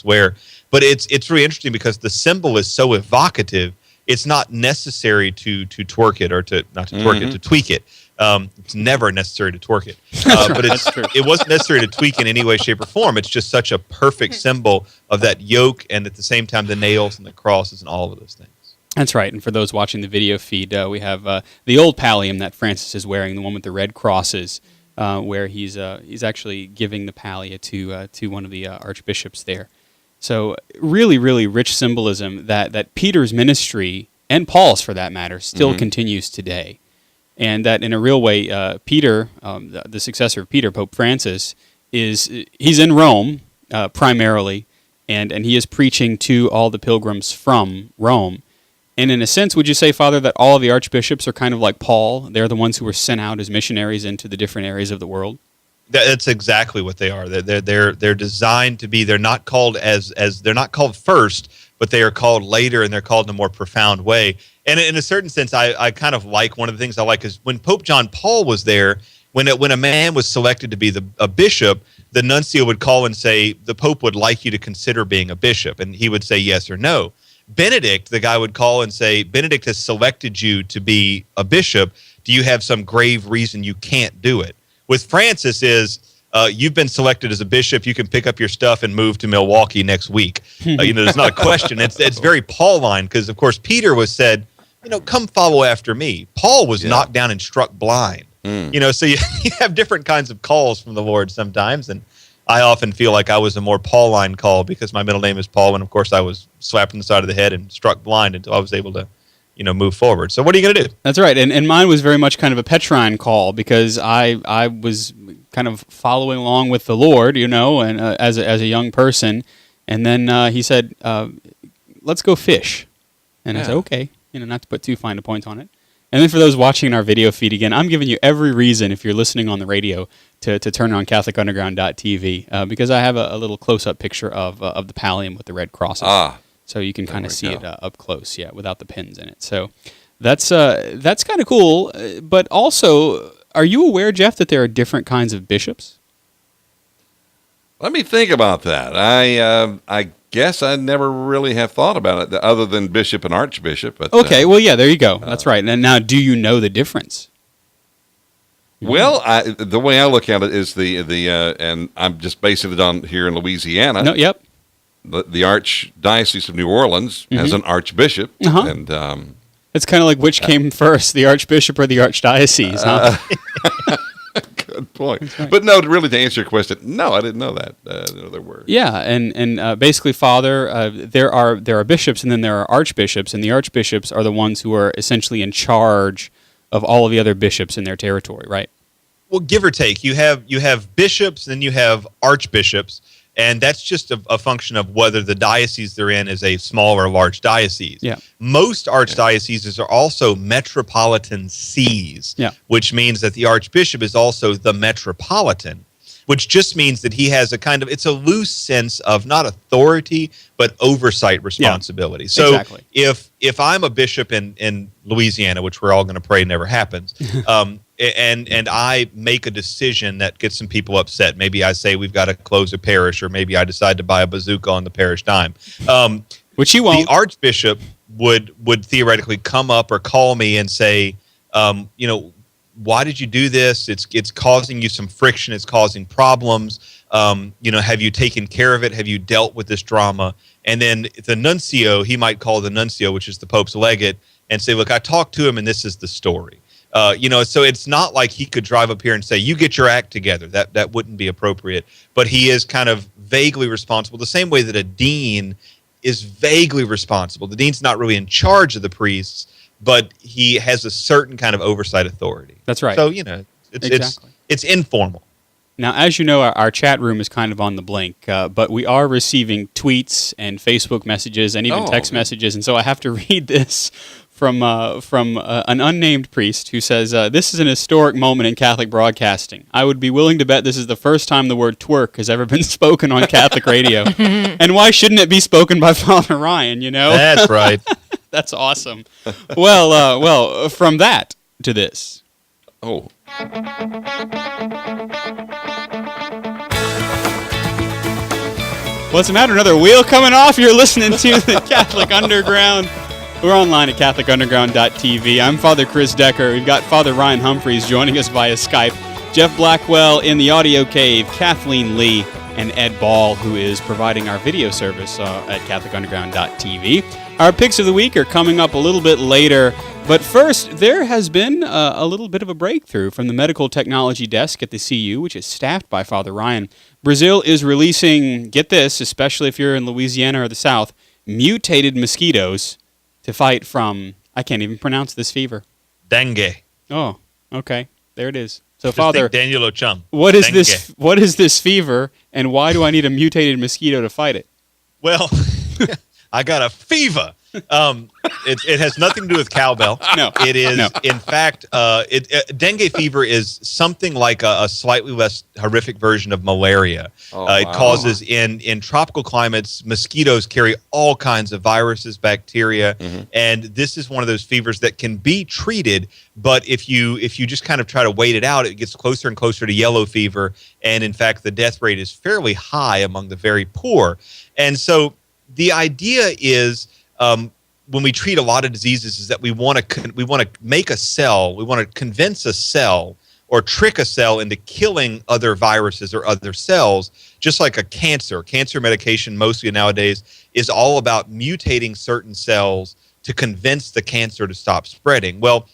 Speaker 3: wear. But it's really interesting because the symbol is so evocative, it's not necessary to twerk it or to tweak it. It's never necessary to twerk it. But it wasn't necessary to tweak in any way, shape, or form. It's just such a perfect symbol of that yoke and at the same time the nails and the crosses and all of those things.
Speaker 1: That's right. And for those watching the video feed, we have the old pallium that Francis is wearing, the one with the red crosses, where he's actually giving the pallia to one of the archbishops there. So really, really rich symbolism that Peter's ministry, and Paul's for that matter, still continues today. And that in a real way, Peter, the successor of Peter, Pope Francis, he's in Rome primarily, and he is preaching to all the pilgrims from Rome. And in a sense, would you say, Father, that all of the archbishops are kind of like Paul? They're the ones who were sent out as missionaries into the different areas of the world?
Speaker 3: That's exactly what they are. They're designed to be. They're not called as they're not called first, but they are called later, and they're called in a more profound way. And in a certain sense, I kind of like, one of the things I like is when Pope John Paul was there, when a man was selected to be a bishop, the nuncio would call and say, the Pope would like you to consider being a bishop, and he would say yes or no. Benedict, the guy would call and say, Benedict has selected you to be a bishop. Do you have some grave reason you can't do it? With Francis you've been selected as a bishop. You can pick up your stuff and move to Milwaukee next week. There's not a question. It's very Pauline, because, of course, Peter was said, come follow after me. Paul was knocked down and struck blind. So you have different kinds of calls from the Lord sometimes, and I often feel like I was a more Pauline call because my middle name is Paul, and of course I was slapped on the side of the head and struck blind until I was able to, move forward. So what are you going to do?
Speaker 1: That's right, and mine was very much kind of a Petrine call because I was kind of following along with the Lord, and as a young person, and then he said, "Let's go fish," and I said, "Okay," not to put too fine a point on it. And then for those watching our video feed again, I'm giving you every reason, if you're listening on the radio, to turn on CatholicUnderground.tv because I have a little close-up picture of the pallium with the red crosses. So you can kind of see it up close, without the pins in it. So that's kind of cool. But also, are you aware, Jeff, that there are different kinds of bishops?
Speaker 2: Let me think about that. I guess I never really have thought about it other than bishop and archbishop. But,
Speaker 1: okay, well, yeah, there you go. That's right. And now, do you know the difference?
Speaker 2: Well, the way I look at it is and I'm just basing it on here in Louisiana.
Speaker 1: No, yep.
Speaker 2: The Archdiocese of New Orleans has an archbishop, and
Speaker 1: it's kind of like which came first, the archbishop or the archdiocese, huh?
Speaker 2: Good point. Right. But no, really, to answer your question, no, I didn't know that. There were.
Speaker 1: Yeah, and basically, Father, there are bishops, and then there are archbishops, and the archbishops are the ones who are essentially in charge of all of the other bishops in their territory, right?
Speaker 3: Well, give or take, you have bishops, then you have archbishops. And that's just a function of whether the diocese they're in is a small or large diocese.
Speaker 1: Yeah.
Speaker 3: Most archdioceses are also metropolitan sees, which means that the archbishop is also the metropolitan, which just means that he has it's a loose sense of not authority, but oversight responsibility. So
Speaker 1: exactly.
Speaker 3: if I'm a bishop in Louisiana, which we're all going to pray never happens, and I make a decision that gets some people upset. Maybe I say we've got to close a parish, or maybe I decide to buy a bazooka on the parish dime.
Speaker 1: Which you won't.
Speaker 3: The archbishop would theoretically come up or call me and say, why did you do this? It's causing you some friction. It's causing problems. Have you taken care of it? Have you dealt with this drama? And then the nuncio, he might call the nuncio, which is the Pope's legate, and say, look, I talked to him, and this is the story. So it's not like he could drive up here and say, you get your act together. That wouldn't be appropriate. But he is kind of vaguely responsible, the same way that a dean is vaguely responsible. The dean's not really in charge of the priests, but he has a certain kind of oversight authority.
Speaker 1: That's right.
Speaker 3: So, it's informal.
Speaker 1: Now, as you know, our chat room is kind of on the blink, but we are receiving tweets and Facebook messages and even text messages, and so I have to read this from an unnamed priest who says, this is an historic moment in Catholic broadcasting. I would be willing to bet this is the first time the word twerk has ever been spoken on Catholic radio. And why shouldn't it be spoken by Father Ryan,
Speaker 3: That's right.
Speaker 1: That's awesome. Well, from that to this.
Speaker 2: Oh.
Speaker 1: What's the matter? Another wheel coming off? You're listening to the Catholic Underground. We're online at CatholicUnderground.tv. I'm Father Chris Decker. We've got Father Ryan Humphreys joining us via Skype. Jeff Blackwell in the audio cave. Kathleen Lee and Ed Ball, who is providing our video service at CatholicUnderground.tv. Our picks of the week are coming up a little bit later. But first, there has been a little bit of a breakthrough from the medical technology desk at the CU, which is staffed by Father Ryan. Brazil is releasing, get this, especially if you're in Louisiana or the South, mutated mosquitoes to fight from, I can't even pronounce this fever.
Speaker 3: Dengue.
Speaker 1: Oh, okay. There it is. So,
Speaker 3: Just
Speaker 1: Father,
Speaker 3: think Daniel Ochum.
Speaker 1: What is this? What is this fever, and why do I need a mutated mosquito to fight it?
Speaker 3: Well, I got a fever. It has nothing to do with cowbell.
Speaker 1: No.
Speaker 3: It is,
Speaker 1: No.
Speaker 3: in fact, dengue fever is something like a slightly less horrific version of malaria. It causes, in tropical climates, mosquitoes carry all kinds of viruses, bacteria, and this is one of those fevers that can be treated, but if you just kind of try to wait it out, it gets closer and closer to yellow fever, and in fact, the death rate is fairly high among the very poor. And so the idea is, when we treat a lot of diseases, is that we want to make a cell, we want to convince a cell or trick a cell into killing other viruses or other cells, just like a cancer. Cancer medication mostly nowadays is all about mutating certain cells to convince the cancer to stop spreading. Well,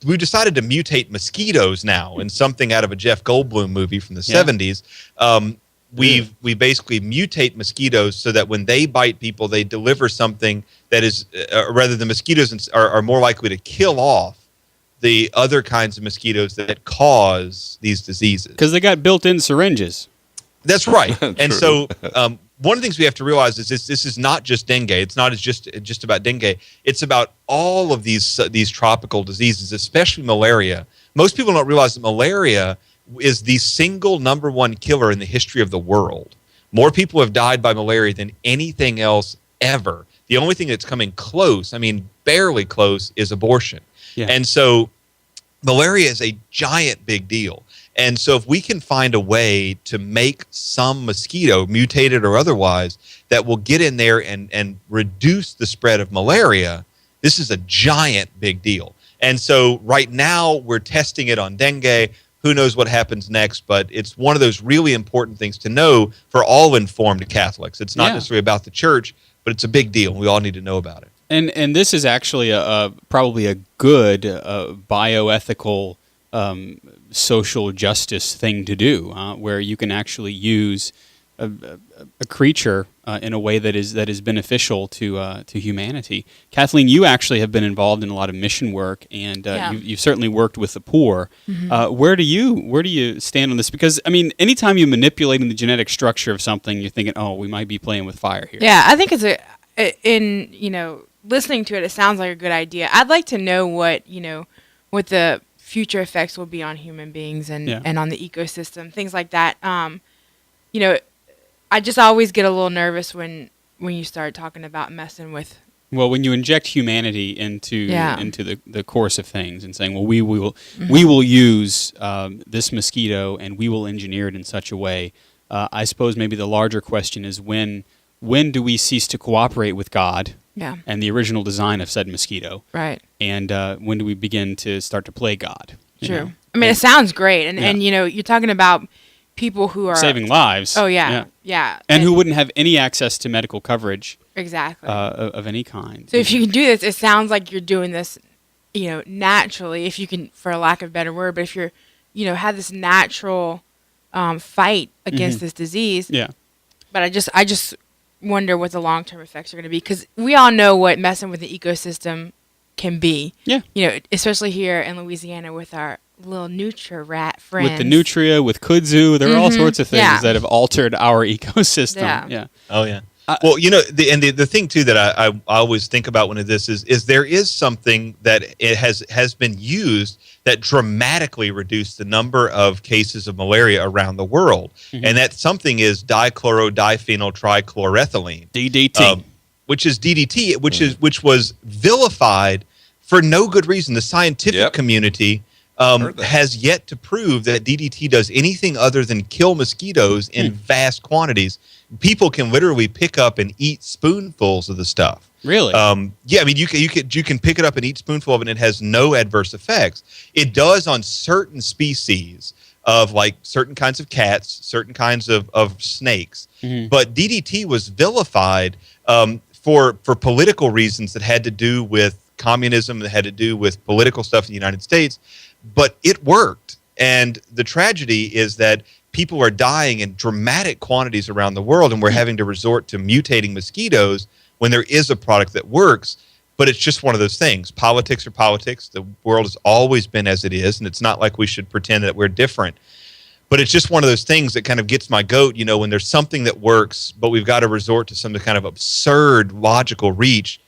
Speaker 3: we decided to mutate mosquitoes now in something out of a Jeff Goldblum movie from the 70s. We basically mutate mosquitoes so that when they bite people, they deliver something that is, rather the mosquitoes are more likely to kill off the other kinds of mosquitoes that cause these diseases.
Speaker 1: Because they got built-in syringes.
Speaker 3: That's right. And so one of the things we have to realize is this is not just dengue. It's not just about dengue. It's about all of these tropical diseases, especially malaria. Most people don't realize that malaria is the single number one killer in the history of the world. More people have died by malaria than anything else ever. The only thing that's coming close, I mean, barely close, is abortion. Yeah. And so malaria is a giant big deal. And so if we can find a way to make some mosquito, mutated or otherwise, that will get in there and reduce the spread of malaria, this is a giant big deal. And so right now we're testing it on dengue. Who knows what happens next, but it's one of those really important things to know for all informed Catholics. It's not necessarily about the church, but it's a big deal. We all need to know about it.
Speaker 1: And this is actually probably a good bioethical social justice thing to do, where you can actually use a creature in a way that is beneficial to humanity. Kathleen, you actually have been involved in a lot of mission work, and you've certainly worked with the poor. Mm-hmm. Where do you stand on this? Because I mean, anytime you're manipulating the genetic structure of something, you're thinking, oh, we might be playing with fire here.
Speaker 4: Yeah, I think listening to it, it sounds like a good idea. I'd like to know what the future effects will be on human beings and on the ecosystem, things like that. I just always get a little nervous when you start talking about messing with.
Speaker 1: Well, when you inject humanity into the course of things and saying, well, we will use this mosquito and we will engineer it in such a way. I suppose maybe the larger question is when do we cease to cooperate with God?
Speaker 4: Yeah.
Speaker 1: And the original design of said mosquito.
Speaker 4: Right.
Speaker 1: And when do we begin to start to play God?
Speaker 4: True. I mean, it sounds great. And you're talking about people who are
Speaker 1: saving lives.
Speaker 4: Oh, yeah.
Speaker 1: And who wouldn't have any access to medical coverage.
Speaker 4: Exactly.
Speaker 1: Of any kind.
Speaker 4: So if you can do this, it sounds like you're doing this, naturally, if you can, for a lack of a better word, but if you're, have this natural fight against this disease.
Speaker 1: Yeah.
Speaker 4: But I just wonder what the long-term effects are going to be, because we all know what messing with the ecosystem can be.
Speaker 1: Yeah.
Speaker 4: Especially here in Louisiana with our little nutria rat friends.
Speaker 1: With the nutria, with kudzu, there are all sorts of things that have altered our ecosystem.
Speaker 4: Yeah.
Speaker 3: Oh, yeah. Well, the thing too that I always think about when this is there is something that it has been used that dramatically reduced the number of cases of malaria around the world, and that something is dichlorodiphenyl trichloroethylene,
Speaker 1: DDT,
Speaker 3: which is DDT, which was vilified for no good reason. The scientific community has yet to prove that DDT does anything other than kill mosquitoes in vast quantities. People can literally pick up and eat spoonfuls of the stuff.
Speaker 1: Really?
Speaker 3: Yeah, I mean, you can pick it up and eat a spoonful of it, and it has no adverse effects. It does on certain species of like certain kinds of cats, certain kinds of snakes. But DDT was vilified for political reasons that had to do with communism, that had to do with political stuff in the United States. But it worked. And the tragedy is that people are dying in dramatic quantities around the world, and we're having to resort to mutating mosquitoes when there is a product that works. But it's just one of those things. Politics are politics. The world has always been as it is, and it's not like we should pretend that we're different. But it's just one of those things that kind of gets my goat, when there's something that works, but we've got to resort to some kind of absurd logical reach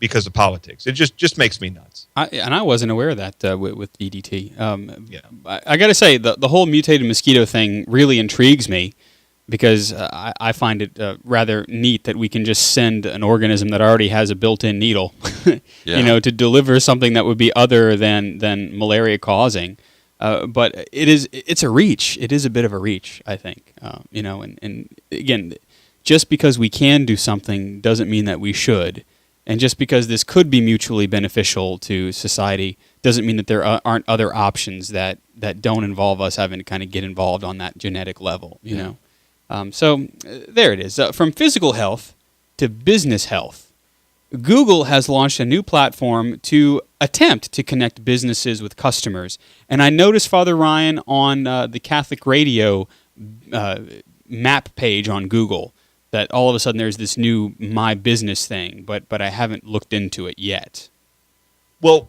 Speaker 3: because of politics. It just makes me nuts.
Speaker 1: I wasn't aware of that with DDT. I got to say, the whole mutated mosquito thing really intrigues me because I find it rather neat that we can just send an organism that already has a built-in needle, to deliver something that would be other than malaria causing. But it's a reach. It is a bit of a reach, I think. And again, just because we can do something doesn't mean that we should. And just because this could be mutually beneficial to society doesn't mean that there aren't other options that don't involve us having to kind of get involved on that genetic level, you know. So there it is. From physical health to business health, Google has launched a new platform to attempt to connect businesses with customers. And I noticed, Father Ryan, on the Catholic Radio map page on Google, that all of a sudden there's this new My Business thing, but I haven't looked into it yet.
Speaker 3: Well,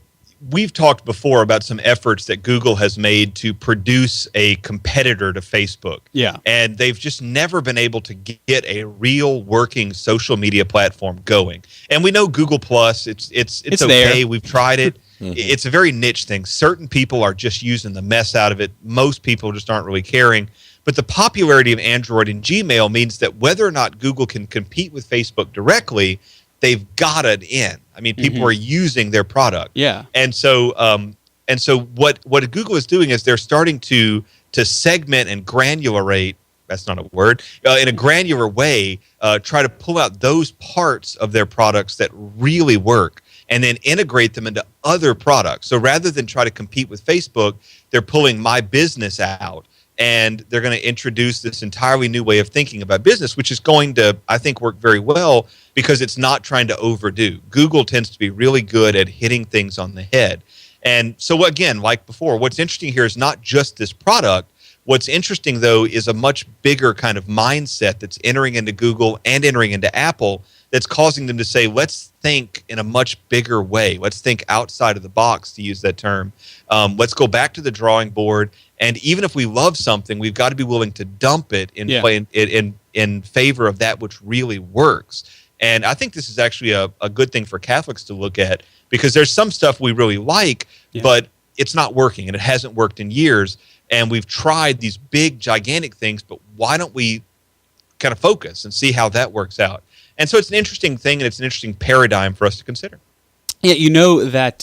Speaker 3: we've talked before about some efforts that Google has made to produce a competitor to Facebook.
Speaker 1: Yeah.
Speaker 3: And they've just never been able to get a real working social media platform going. And we know Google Plus, it's okay.
Speaker 1: There.
Speaker 3: We've tried it. It's a very niche thing. Certain people are just using the mess out of it. Most people just aren't really caring. But the popularity of Android and Gmail means that whether or not Google can compete with Facebook directly, they've got it in. I mean, people are using their product.
Speaker 1: Yeah.
Speaker 3: And so what Google is doing is they're starting to segment and granularate, that's not a word, in a granular way, try to pull out those parts of their products that really work and then integrate them into other products. So rather than try to compete with Facebook, they're pulling My Business out. And they're going to introduce this entirely new way of thinking about business, which is going to, I think, work very well because it's not trying to overdo. Google tends to be really good at hitting things on the head. And so, again, like before, what's interesting here is not just this product. What's interesting, though, is a much bigger kind of mindset that's entering into Google and entering into Apple that's causing them to say, let's think in a much bigger way. Let's think outside of the box, to use that term. Let's go back to the drawing board. And even if we love something, we've got to be willing to dump it in favor of that which really works. And I think this is actually a good thing for Catholics to look at because there's some stuff we really like, but it's not working and it hasn't worked in years. And we've tried these big, gigantic things, but why don't we kind of focus and see how that works out? And so it's an interesting thing and it's an interesting paradigm for us to consider.
Speaker 1: Yeah, you know that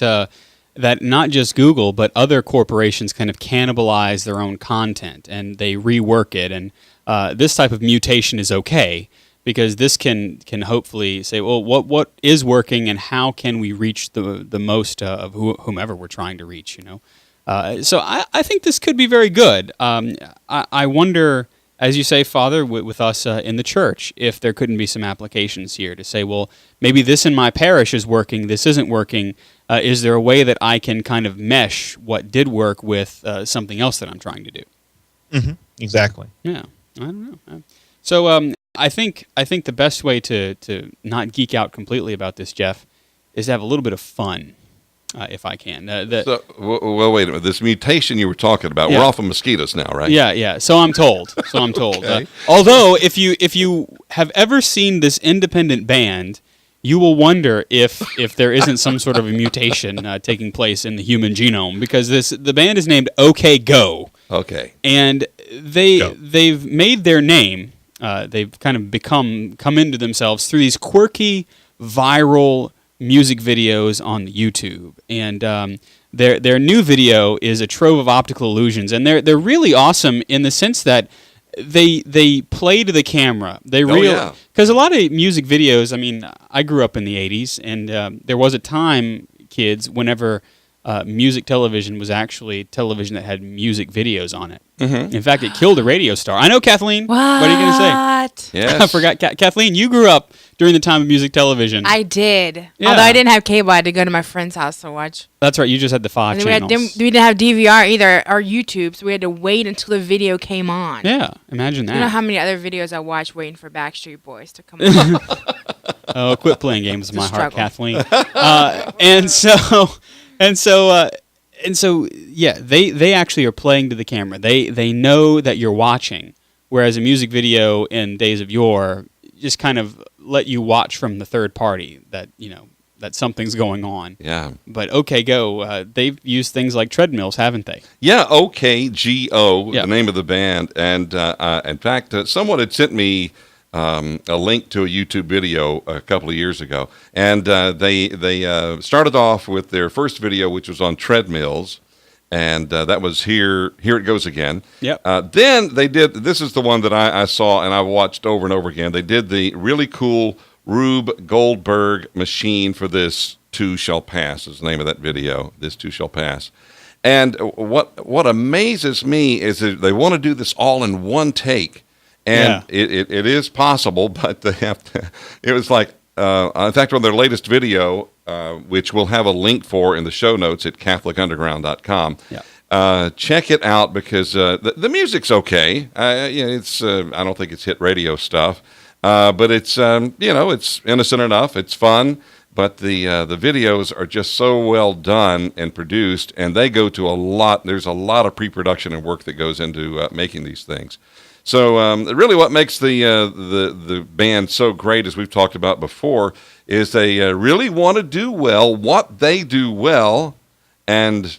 Speaker 1: that not just Google, but other corporations kind of cannibalize their own content and they rework it. And this type of mutation is okay because this can hopefully say, well, what is working and how can we reach the most of whomever we're trying to reach, you know? So I think this could be very good. I wonder, as you say, Father, with us in the church, if there couldn't be some applications here to say, well, maybe this in my parish is working, this isn't working. Is there a way that I can kind of mesh what did work with something else that I'm trying to do?
Speaker 3: Mm-hmm. Exactly.
Speaker 1: Yeah, I don't know. So I think the best way to not geek out completely about this, Jeff, is to have a little bit of fun. If I can.
Speaker 2: Well, wait a minute. This mutation you were talking about, we're off of mosquitoes now, right?
Speaker 1: Yeah. So I'm told.
Speaker 2: Okay.
Speaker 1: Although, if you have ever seen this independent band, you will wonder if there isn't some sort of a mutation taking place in the human genome because the band is named OK Go.
Speaker 2: Okay.
Speaker 1: And they've made their name. They've kind of come into themselves through these quirky, viral music videos on YouTube, and their new video is a trove of optical illusions, and they're really awesome in the sense that they play to the camera. Because a lot of music videos. I mean, I grew up in the '80s, and there was a time, kids, whenever music television was actually television that had music videos on it. Mm-hmm. In fact, it killed a radio star. I know, Kathleen. What are you going to say?
Speaker 2: Yes.
Speaker 1: I forgot. Kathleen, you grew up during the time of music television.
Speaker 4: I did.
Speaker 1: Yeah.
Speaker 4: Although I didn't have cable, I had to go to my friend's house to watch.
Speaker 1: That's right. You just had the 5 channels.
Speaker 4: We didn't have DVR either or YouTube, so we had to wait until the video came on.
Speaker 1: Yeah, imagine that.
Speaker 4: You know how many other videos I watched waiting for Backstreet Boys to come on?
Speaker 1: Oh, quit playing games with my heart,
Speaker 4: struggle.
Speaker 1: Kathleen. And so, yeah, they actually are playing to the camera. They know that you're watching, whereas a music video in days of yore just kind of let you watch from the third party that that something's going on.
Speaker 2: Yeah.
Speaker 1: But OK Go, they've used things like treadmills, haven't they?
Speaker 2: Yeah, OKGO,
Speaker 1: Yeah.
Speaker 2: the name of the band. And in fact, someone had sent me a link to a YouTube video a couple of years ago. And they started off with their first video, which was on treadmills. And that was Here It Goes Again.
Speaker 1: Yep.
Speaker 2: Then they did, this is the one that I saw and I watched over and over again. They did the really cool Rube Goldberg machine for This Too Shall Pass is the name of that video. This Too Shall Pass. And what amazes me is that they want to do this all in one take. And it is possible, but they have to, it was like, in fact, on their latest video, which we'll have a link for in the show notes at CatholicUnderground.com.
Speaker 1: Yeah.
Speaker 2: Check it out because the music's okay. It's I don't think it's hit radio stuff, but it's it's innocent enough. It's fun, but the videos are just so well done and produced, and they go to a lot. There's a lot of pre-production and work that goes into making these things. So really what makes the band so great, as we've talked about before, is they really want to do well what they do well, and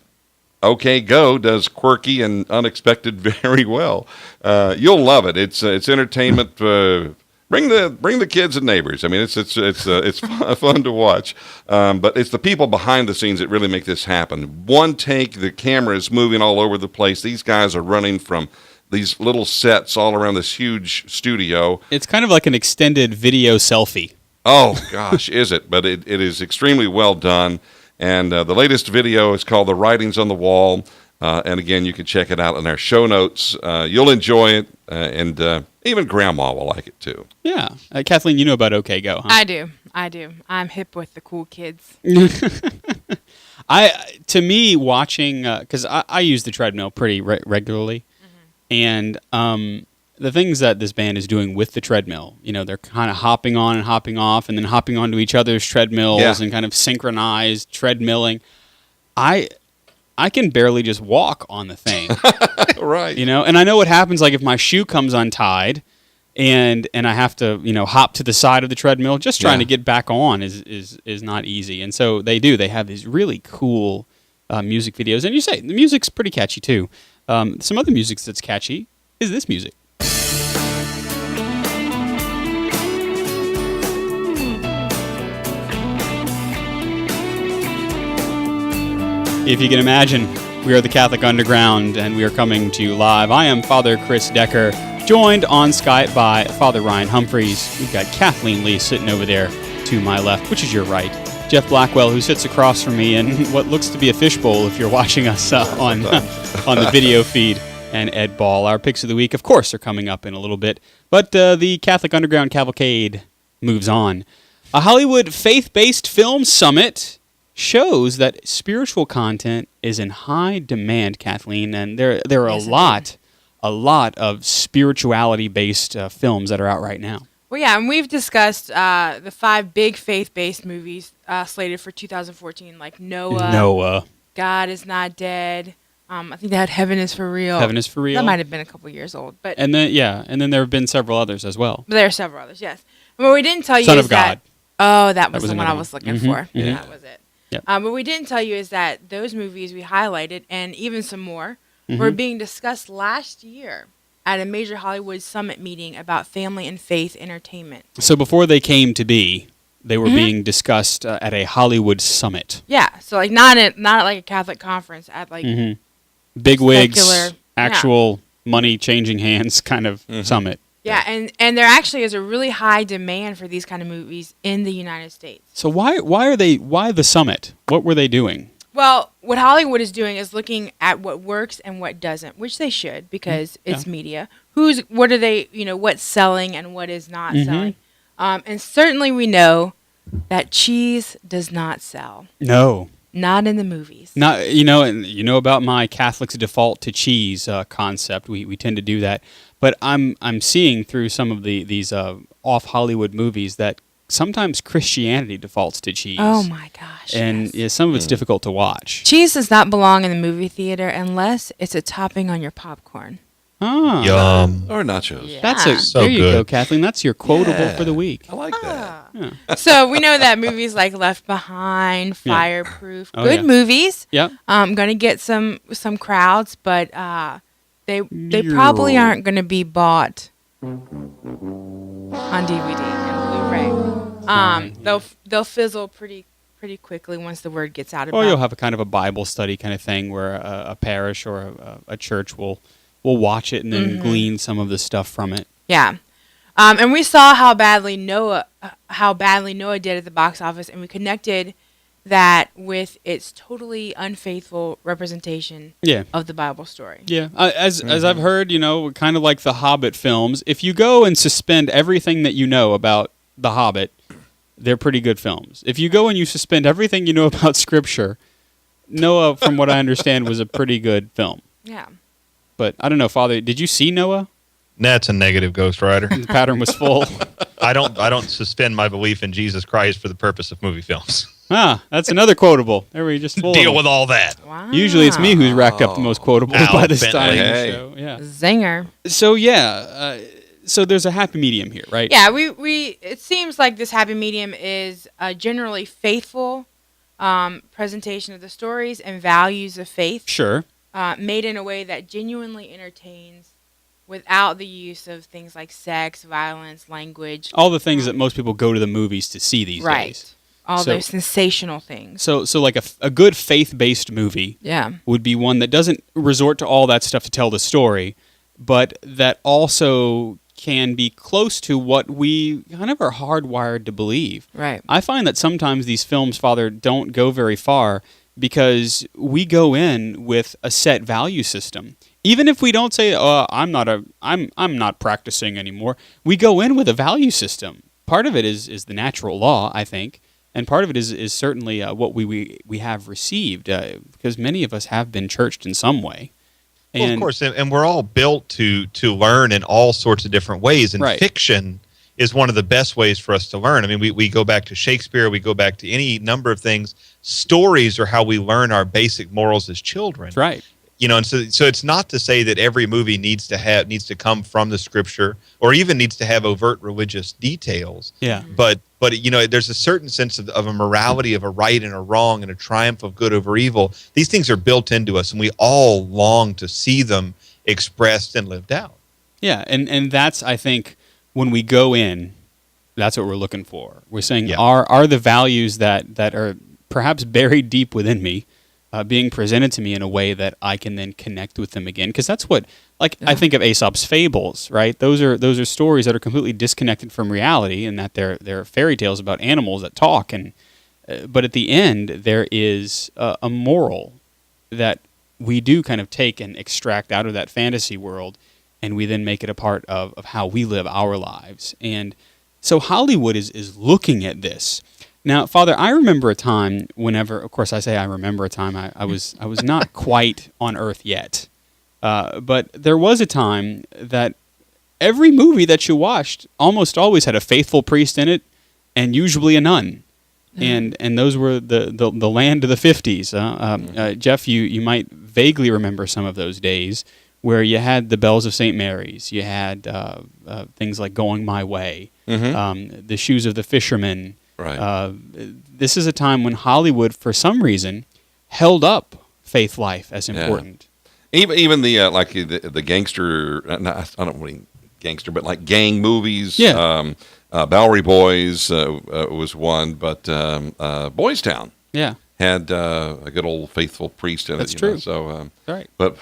Speaker 2: OK Go does quirky and unexpected very well. You'll love it. It's entertainment. Bring the kids and neighbors. I mean, it's fun to watch. But it's the people behind the scenes that really make this happen. One take, the camera is moving all over the place. These guys are running from these little sets all around this huge studio.
Speaker 1: It's kind of like an extended video selfie.
Speaker 2: Oh, gosh, is it? But it is extremely well done. And the latest video is called The Writings on the Wall. And again, you can check it out in our show notes. You'll enjoy it, and even Grandma will like it, too.
Speaker 1: Yeah. Kathleen, you know about OK Go, huh?
Speaker 4: I do. I'm hip with the cool kids.
Speaker 1: To me, watching, because I use the treadmill pretty regularly, and the things that this band is doing with the treadmill, they're kind of hopping on and hopping off and then hopping onto each other's treadmills and kind of synchronized treadmilling. I can barely just walk on the thing.
Speaker 2: Right.
Speaker 1: And I know what happens, like if my shoe comes untied and I have to, hop to the side of the treadmill, just trying to get back on is not easy. And so they have these really cool music videos. And you say the music's pretty catchy too. Some other music that's catchy is this music. If you can imagine, we are the Catholic Underground, and we are coming to you live. I am Father Chris Decker, joined on Skype by Father Ryan Humphreys. We've got Kathleen Lee sitting over there to my left, which is your right. Jeff Blackwell, who sits across from me in what looks to be a fishbowl if you're watching us on the video feed, and Ed Ball. Our picks of the week, of course, are coming up in a little bit, but the Catholic Underground Cavalcade moves on. A Hollywood Faith-Based Film Summit shows that spiritual content is in high demand, Kathleen, and there are a lot of spirituality-based films that are out right now.
Speaker 4: Well, yeah, and we've discussed the 5 big faith-based movies slated for 2014, like Noah, God Is Not Dead. I think they had Heaven Is For Real.
Speaker 1: Heaven Is For Real.
Speaker 4: That might have been a couple years old, but
Speaker 1: and then there have been several others as well.
Speaker 4: But there are several others, yes. What we didn't tell you
Speaker 1: Son
Speaker 4: is
Speaker 1: of God.
Speaker 4: that was the one I
Speaker 1: another
Speaker 4: was
Speaker 1: one.
Speaker 4: looking for.
Speaker 1: Mhm.
Speaker 4: That was it.
Speaker 1: Yep.
Speaker 4: But we didn't tell you is that those movies we highlighted, and even some more, were being discussed last year at a major Hollywood summit meeting about family and faith entertainment.
Speaker 1: So before they came to be, they were being discussed at a Hollywood summit.
Speaker 4: Yeah, so like not at like a Catholic conference, at like
Speaker 1: Big wigs,
Speaker 4: secular-
Speaker 1: actual money changing hands kind of summit.
Speaker 4: Yeah, and there actually is a really high demand for these kind of movies in the United States.
Speaker 1: So why the summit? What were they doing?
Speaker 4: Well, what Hollywood is doing is looking at what works and what doesn't, which they should because it's media. What are they, what's selling and what is not selling. And certainly we know that cheese does not sell.
Speaker 1: No.
Speaker 4: Not in the movies.
Speaker 1: Not and you know about my Catholics default to cheese concept. We tend to do that. But I'm seeing through some of these off Hollywood movies that sometimes Christianity defaults to cheese.
Speaker 4: Oh my gosh.
Speaker 1: And some of it's difficult to watch.
Speaker 4: Cheese does not belong in the movie theater unless it's a topping on your popcorn.
Speaker 1: Ah,
Speaker 3: Yum.
Speaker 2: Or nachos.
Speaker 1: That's
Speaker 3: So
Speaker 1: there you go,
Speaker 3: good.
Speaker 1: Kathleen. That's your quotable for the week.
Speaker 2: I like that.
Speaker 4: So we know that movies like Left Behind,
Speaker 1: Yeah.
Speaker 4: Fireproof,
Speaker 1: Oh,
Speaker 4: good
Speaker 1: yeah.
Speaker 4: movies.
Speaker 1: Yep.
Speaker 4: Going to get some crowds, but they probably aren't going to be bought on DVD and Blu-ray. They'll fizzle pretty quickly once the word gets out about.
Speaker 1: Or you'll have a kind of a Bible study kind of thing where a parish or a church will watch it and then glean some of the stuff from it.
Speaker 4: Yeah. And we saw how badly Noah did at the box office, and we connected that with its totally unfaithful representation of the Bible story.
Speaker 1: Yeah, as I've heard, kind of like the Hobbit films, if you go and suspend everything that you know about the Hobbit, they're pretty good films. If you go and you suspend everything you know about Scripture, Noah, from what I understand, was a pretty good film.
Speaker 4: Yeah.
Speaker 1: But I don't know, Father, did you see Noah?
Speaker 3: That's a negative, Ghost Rider.
Speaker 1: The pattern was full.
Speaker 3: I don't suspend my belief in Jesus Christ for the purpose of movie films.
Speaker 1: Ah, that's another quotable. There we just full
Speaker 3: Deal
Speaker 1: of
Speaker 3: with all that.
Speaker 4: Wow.
Speaker 1: Usually it's me who's racked up the most quotable by this time in the
Speaker 2: Hey.
Speaker 1: show. Yeah.
Speaker 4: Zinger.
Speaker 1: So so there's a happy medium here, right?
Speaker 4: Yeah, we it seems like this happy medium is a generally faithful presentation of the stories and values of faith.
Speaker 1: Sure.
Speaker 4: Made in a way that genuinely entertains without the use of things like sex, violence, language.
Speaker 1: All the things that most people go to the movies to see these days.
Speaker 4: All
Speaker 1: So-
Speaker 4: those sensational things.
Speaker 1: So like a good faith-based movie
Speaker 4: Yeah.
Speaker 1: would be one that doesn't resort to all that stuff to tell the story, but that also can be close to what we kind of are hardwired to believe.
Speaker 4: Right.
Speaker 1: I find that sometimes these films, Father, don't go very far because we go in with a set value system. Even if we don't say, I'm not practicing anymore, we go in with a value system. Part of it is the natural law, I think, and part of it is certainly what we have received, because many of us have been churched in some way.
Speaker 3: Well, of course, and we're all built to learn in all sorts of different ways, and
Speaker 1: Right.
Speaker 3: fiction is one of the best ways for us to learn. I mean, we go back to Shakespeare, we go back to any number of things. Stories are how we learn our basic morals as children.
Speaker 1: That's right.
Speaker 3: And so it's not to say that every movie needs to come from the Scripture or even needs to have overt religious details.
Speaker 1: Yeah.
Speaker 3: But there's a certain sense of a morality, of a right and a wrong, and a triumph of good over evil. These things are built into us, and we all long to see them expressed and lived out.
Speaker 1: Yeah, and that's, I think, when we go in, that's what we're looking for. We're saying, are the values that are perhaps buried deep within me being presented to me in a way that I can then connect with them again? Because that's what, I think of Aesop's fables, right? Those are stories that are completely disconnected from reality, and that they're fairy tales about animals that talk. And but at the end, there is a moral that we do kind of take and extract out of that fantasy world, and we then make it a part of how we live our lives. And so Hollywood is looking at this. Now, Father, I remember a time whenever, of course I say I remember a time, I was not quite on earth yet. But there was a time that every movie that you watched almost always had a faithful priest in it, and usually a nun. And those were the land of the 50s. Jeff, you might vaguely remember some of those days where you had the Bells of St. Mary's, you had things like Going My Way, The Shoes of the Fisherman.
Speaker 2: Right.
Speaker 1: This is a time when Hollywood, for some reason, held up faith life as important.
Speaker 2: Even the gangster, I don't mean gangster, but like gang movies.
Speaker 1: Yeah.
Speaker 2: Bowery Boys was one, but Boys Town.
Speaker 1: Yeah.
Speaker 2: Had a good old faithful priest in it.
Speaker 1: That's true.
Speaker 2: So,
Speaker 1: right.
Speaker 2: But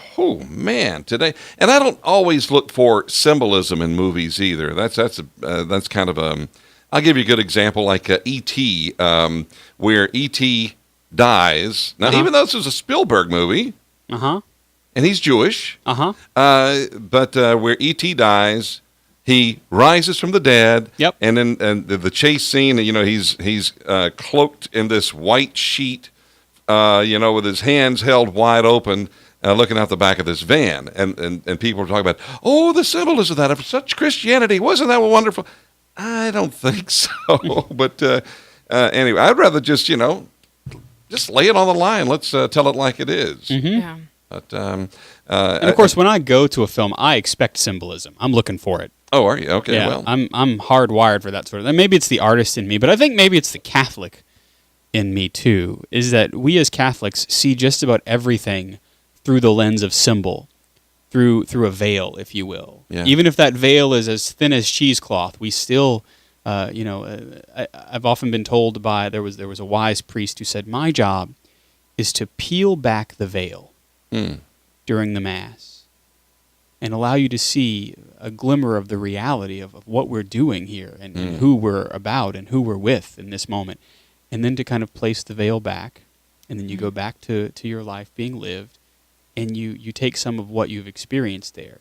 Speaker 2: man, today, and I don't always look for symbolism in movies either. That's kind of I'll give you a good example, like E.T., where E.T. dies. Now, even though this is a Spielberg movie, and he's Jewish, but where E.T. dies, he rises from the dead.
Speaker 1: Yep.
Speaker 2: And then the chase scene, he's cloaked in this white sheet, with his hands held wide open, looking out the back of this van. And people are talking about, the symbolism of that, of such Christianity. Wasn't that wonderful? I don't think so. But anyway, I'd rather just lay it on the line. Let's tell it like it is.
Speaker 1: Mm-hmm.
Speaker 4: Yeah.
Speaker 2: But,
Speaker 1: and of course, when I go to a film, I expect symbolism. I'm looking for it.
Speaker 2: Oh, are you? Okay,
Speaker 1: yeah,
Speaker 2: well.
Speaker 1: I'm hardwired for that sort of thing. Maybe it's the artist in me, but I think maybe it's the Catholic in me too, is that we as Catholics see just about everything through the lens of symbol, through a veil, if you will.
Speaker 2: Yeah.
Speaker 1: Even if that veil is as thin as cheesecloth, we still, I've often been told by, there was a wise priest who said, my job is to peel back the veil during the Mass and allow you to see a glimmer of the reality of what we're doing here and who we're about and who we're with in this moment. And then to kind of place the veil back, and then you go back to your life being lived, and you take some of what you've experienced there.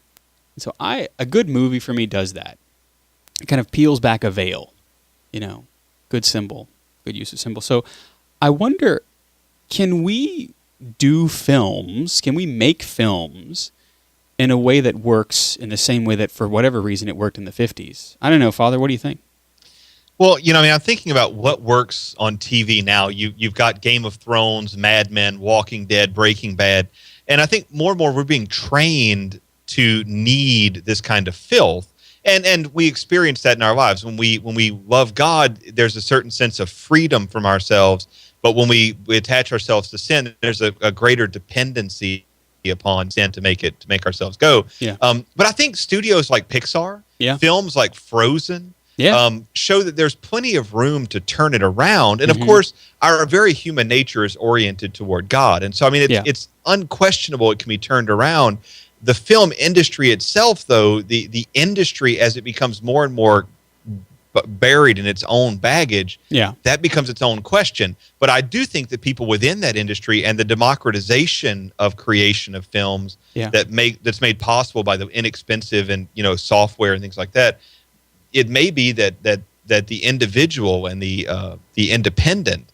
Speaker 1: And so a good movie for me does that. It kind of peels back a veil, good symbol, good use of symbol. So I wonder, can we do films, can we make films in a way that works in the same way that for whatever reason it worked in the 50s? I don't know, Father, what do you think?
Speaker 3: Well, I'm thinking about what works on TV now. You've got Game of Thrones, Mad Men, Walking Dead, Breaking Bad, and I think more and more we're being trained to need this kind of filth, and we experience that in our lives. When we love God, there's a certain sense of freedom from ourselves, but when we attach ourselves to sin, there's a greater dependency upon sin to make ourselves go.
Speaker 1: Yeah.
Speaker 3: But I think studios like Pixar, films like Frozen, show that there's plenty of room to turn it around. And of course, our very human nature is oriented toward God. And so, it's unquestionable it can be turned around. The film industry itself, though, the industry, as it becomes more and more buried in its own baggage, that becomes its own question. But I do think that people within that industry and the democratization of creation of films that's made possible by the inexpensive and software and things like that, it may be that the individual and the independent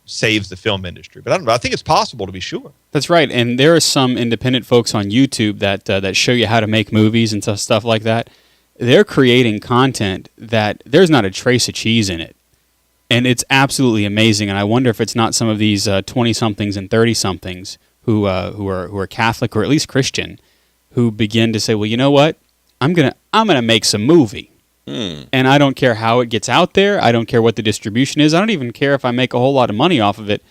Speaker 3: saves the film industry. But I don't know. I think it's possible, to be sure.
Speaker 1: That's right. And there are some independent folks on YouTube that show you how to make movies and stuff like that. They're creating content that there's not a trace of cheese in it. And it's absolutely amazing. And I wonder if it's not some of these 20-somethings and 30-somethings who are Catholic or at least Christian, who begin to say, well, you know what? I'm gonna make some movie. And I don't care how it gets out there. I don't care what the distribution is. I don't even care if I make a whole lot of money off of it.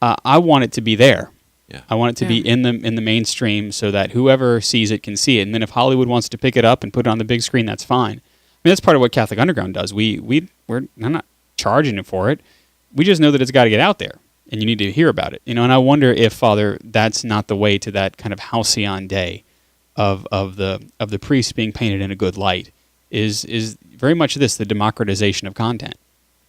Speaker 1: I want it to be there.
Speaker 2: Yeah.
Speaker 1: I want it to be in the mainstream so that whoever sees it can see it. And then if Hollywood wants to pick it up and put it on the big screen, that's fine. I mean, that's part of what Catholic Underground does. I'm not charging it for it. We just know that it's got to get out there, and you need to hear about it. And I wonder if, Father, that's not the way to that kind of halcyon day of the priest being painted in a good light. Is very much the democratization of content.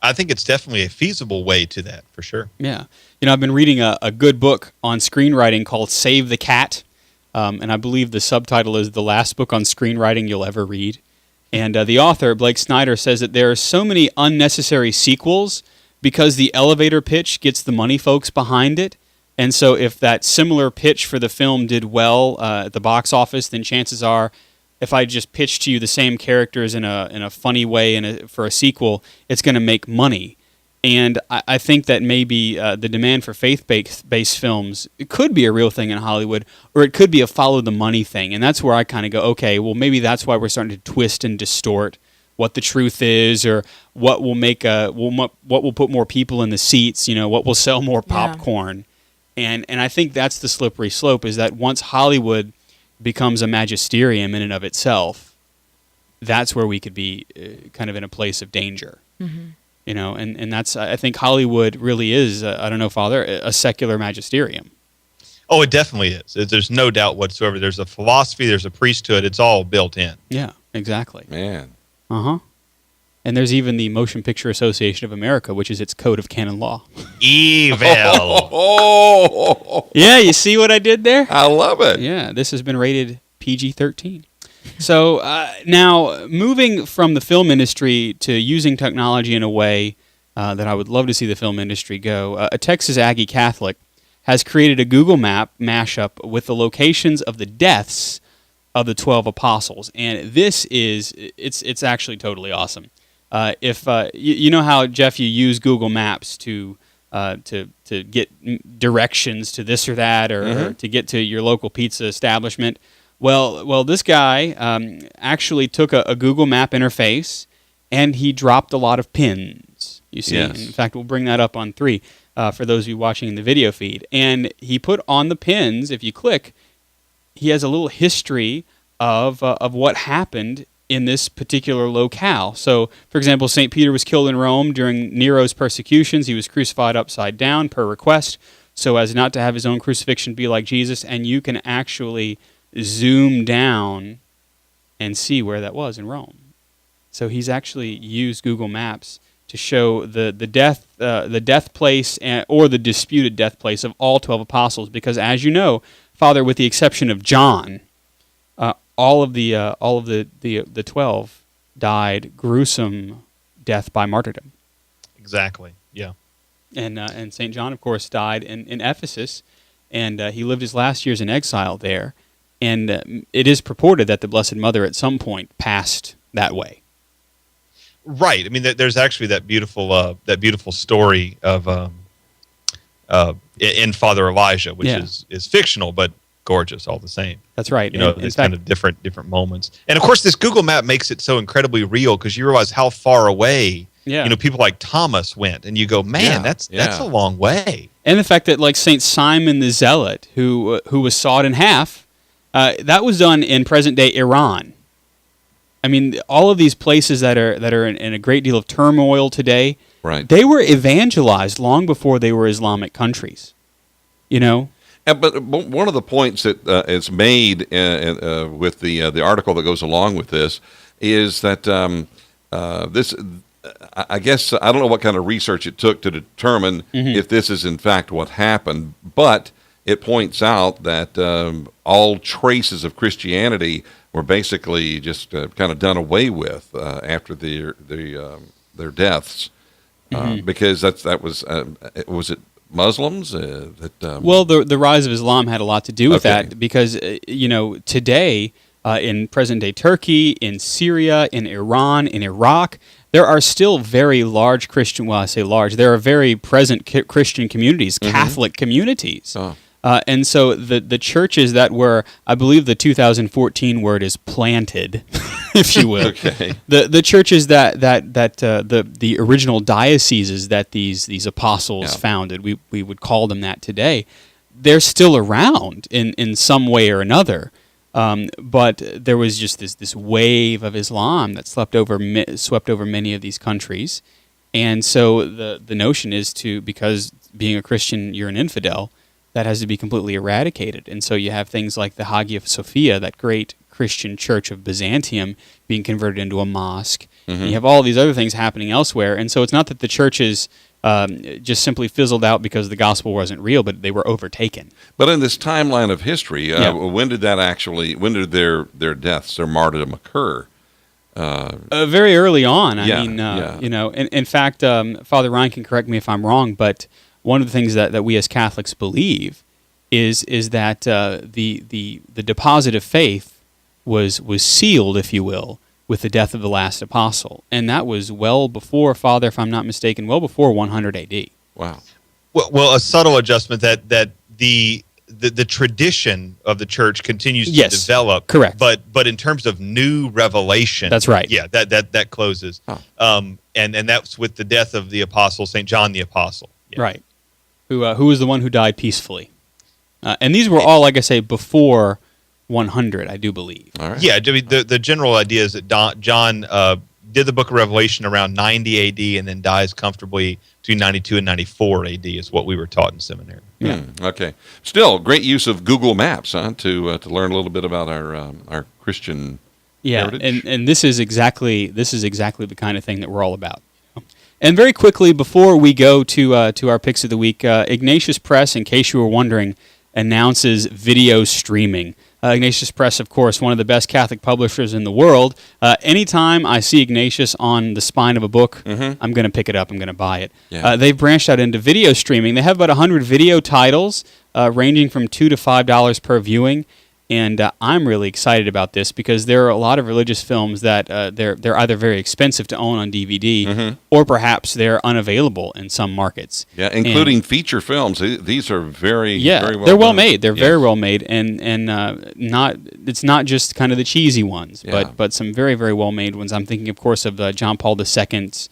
Speaker 3: I think it's definitely a feasible way to that, for sure.
Speaker 1: Yeah. I've been reading a good book on screenwriting called Save the Cat, and I believe the subtitle is The Last Book on Screenwriting You'll Ever Read. And the author, Blake Snyder, says that there are so many unnecessary sequels because the elevator pitch gets the money folks behind it. And so if that similar pitch for the film did well at the box office, then chances are, if I just pitch to you the same characters in a funny way for a sequel, it's going to make money. And I think that maybe the demand for faith-based films, it could be a real thing in Hollywood, or it could be a follow-the-money thing. And that's where I kind of go, okay, well, maybe that's why we're starting to twist and distort what the truth is, or what will make what will put more people in the seats, what will sell more popcorn. And I think that's the slippery slope, is that once Hollywood becomes a magisterium in and of itself, that's where we could be kind of in a place of danger. And that's, I think Hollywood really is, I don't know, Father, a secular magisterium.
Speaker 3: Oh, it definitely is. There's no doubt whatsoever. There's a philosophy, there's a priesthood, it's all built in.
Speaker 1: Yeah, exactly.
Speaker 2: Man.
Speaker 1: And there's even the Motion Picture Association of America, which is its code of canon law.
Speaker 3: Evil.
Speaker 1: Yeah, you see what I did there?
Speaker 2: I love it.
Speaker 1: Yeah, this has been rated PG-13. So now, moving from the film industry to using technology in a way that I would love to see the film industry go, a Texas Aggie Catholic has created a Google Map mashup with the locations of the deaths of the 12 apostles. And this is, it's actually totally awesome. If you know how, Jeff, you use Google Maps to to get directions to this or that, or to get to your local pizza establishment. Well, this guy actually took a Google Map interface, and he dropped a lot of pins. You see,
Speaker 2: Yes.
Speaker 1: in fact, we'll bring that up on 3 for those of you watching the video feed. And he put on the pins, if you click, he has a little history of what happened in this particular locale. So, for example, St. Peter was killed in Rome during Nero's persecutions. He was crucified upside down per request, so as not to have his own crucifixion be like Jesus. And you can actually zoom down and see where that was in Rome. So he's actually used Google Maps to show the death place or the disputed death place of all 12 apostles, because as you know, Father, with the exception of John, all of the 12 died gruesome death by martyrdom.
Speaker 3: Exactly. Yeah.
Speaker 1: And St. John, of course, died in Ephesus, and he lived his last years in exile there. And it is purported that the Blessed Mother at some point passed that way.
Speaker 3: Right. I mean, there's actually that beautiful story of in Father Elijah, which is fictional but gorgeous all the same.
Speaker 1: That's right.
Speaker 3: You know, it's kind of different moments. And of course, this Google Map makes it so incredibly real because you realize how far away people like Thomas went, and you go, man, that's a long way.
Speaker 1: And the fact that like Saint Simon the Zealot, who was sawed in half, that was done in present day Iran. I mean, all of these places that are in a great deal of turmoil today,
Speaker 2: right?
Speaker 1: They were evangelized long before they were Islamic countries. You know.
Speaker 2: But one of the points that is made with the article that goes along with this is that this. I guess I don't know what kind of research it took to determine if this is in fact what happened, but it points out that all traces of Christianity were basically just kind of done away with after their deaths, because that was it Muslims that.
Speaker 1: Well, the rise of Islam had a lot to do with that, because today in present day Turkey, in Syria, in Iran, in Iraq, there are still very large Christian. Well, I say large. There are very present Christian communities, Catholic communities.
Speaker 2: Oh.
Speaker 1: And so the churches that were, I believe the 2014 word is planted, if you will.
Speaker 2: Okay.
Speaker 1: The churches that the original dioceses that these apostles founded, we would call them that today, they're still around in some way or another. But there was just this wave of Islam that swept over many of these countries, and so the notion is because being a Christian you're an infidel, that has to be completely eradicated. And so you have things like the Hagia Sophia, that great Christian church of Byzantium, being converted into a mosque. And you have all these other things happening elsewhere, and so it's not that the churches just simply fizzled out because the gospel wasn't real, but they were overtaken.
Speaker 2: But in this timeline of history, when did their deaths, their martyrdom occur?
Speaker 1: Very early on. I mean, in fact, Father Ryan can correct me if I'm wrong, but one of the things that we as Catholics believe is that the deposit of faith was sealed, if you will, with the death of the last apostle, and that was well before, Father, if I'm not mistaken, well before 100 A.D.
Speaker 2: Wow.
Speaker 3: Well, a subtle adjustment that the tradition of the church continues to develop.
Speaker 1: Correct.
Speaker 3: But in terms of new revelation,
Speaker 1: that's right.
Speaker 3: Yeah, that closes. And that's with the death of the apostle, St. John the Apostle. Yeah.
Speaker 1: Right. Who was the one who died peacefully. And these were all, like I say, before 100, I do believe.
Speaker 2: All right.
Speaker 3: Yeah, I mean, the general idea is that John did the book of Revelation around 90 AD and then dies comfortably between 92 and 94 AD is what we were taught in seminary.
Speaker 1: Yeah.
Speaker 2: Okay. Still, great use of Google Maps to learn a little bit about our Christian heritage.
Speaker 1: and this is exactly the kind of thing that we're all about. And very quickly, before we go to our picks of the week, Ignatius Press, in case you were wondering, announces video streaming. Ignatius Press, of course, one of the best Catholic publishers in the world. Anytime I see Ignatius on the spine of a book, I'm going to pick it up. I'm going to buy it.
Speaker 2: Yeah.
Speaker 1: They've branched out into video streaming. They have about 100 video titles, ranging from $2 to $5 per viewing. And I'm really excited about this because there are a lot of religious films that they're either very expensive to own on DVD or perhaps they're unavailable in some markets.
Speaker 2: Yeah, including feature films. These are very very well
Speaker 1: they're well
Speaker 2: done.
Speaker 1: made. They're
Speaker 2: Yes.
Speaker 1: very well made, and it's not just kind of the cheesy ones, but some very very well made ones. I'm thinking, of course, of John Paul II's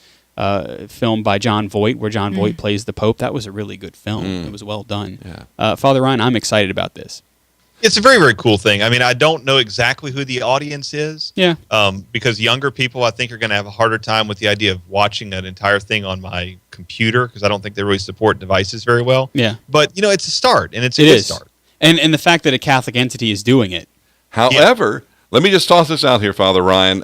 Speaker 1: film by John Voight, where John Voight plays the Pope. That was a really good film. It was well done. Father Ryan, I'm excited about this.
Speaker 3: It's a very, very cool thing. I mean, I don't know exactly who the audience is.
Speaker 1: Yeah.
Speaker 3: Because younger people, I think, are going to have a harder time with the idea of watching an entire thing on my computer because I don't think they really support devices very well.
Speaker 1: Yeah.
Speaker 3: But, it's a start, and it's a good start.
Speaker 1: And the fact that a Catholic entity is doing it.
Speaker 2: However, let me just toss this out here, Father Ryan,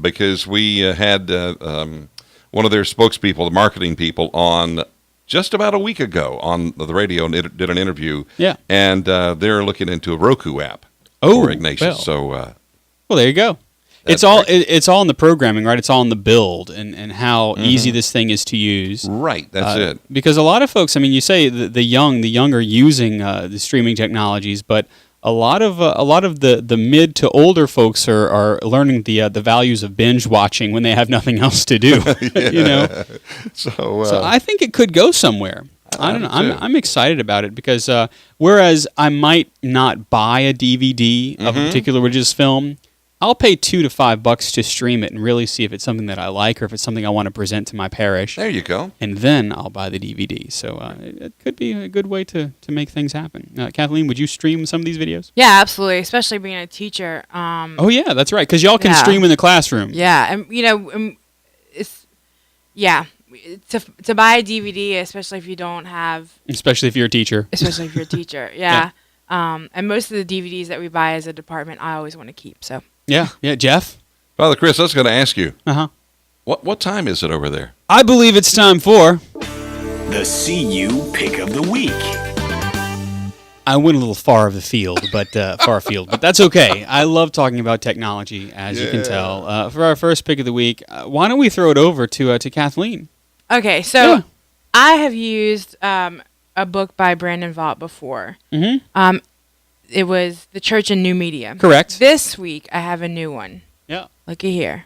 Speaker 2: because we had one of their spokespeople, the marketing people, on just about a week ago on the radio, and did an interview.
Speaker 1: Yeah.
Speaker 2: And they're looking into a Roku app
Speaker 1: Oh,
Speaker 2: for Ignatius. So,
Speaker 1: well, there you go. It's all in the programming, right? It's all in the build and how easy this thing is to use.
Speaker 2: Right, that's it.
Speaker 1: Because a lot of folks, I mean, you say the young are using the streaming technologies, but a lot of the mid to older folks are learning the values of binge watching when they have nothing else to do. So I think it could go somewhere. I don't know. I'm excited about it because whereas I might not buy a DVD of a particular religious film, I'll pay $2 to $5 to stream it and really see if it's something that I like or if it's something I want to present to my parish.
Speaker 2: There you go.
Speaker 1: And then I'll buy the DVD. So it could be a good way to make things happen. Kathleen, would you stream some of these videos?
Speaker 4: Yeah, absolutely. Especially being a teacher.
Speaker 1: Oh yeah, that's right. Because y'all can stream in the classroom.
Speaker 4: Yeah, and to buy a DVD, especially if you don't have.
Speaker 1: Especially if you're a teacher.
Speaker 4: Especially if you're a teacher, yeah. And most of the DVDs that we buy as a department, I always want to keep. So.
Speaker 1: Yeah, Jeff.
Speaker 2: Father Chris, I was going to ask you.
Speaker 1: What
Speaker 2: time is it over there?
Speaker 1: I believe it's time for
Speaker 14: the CU Pick of the Week.
Speaker 1: I went a little far afield, but that's okay. I love talking about technology, as you can tell. For our first pick of the week, why don't we throw it over to Kathleen?
Speaker 4: Okay, so I have used a book by Brandon Vaught before.
Speaker 1: Mm-hmm.
Speaker 4: It was The Church in New Media.
Speaker 1: Correct.
Speaker 4: This week, I have a new one.
Speaker 1: Yeah.
Speaker 4: Looky here.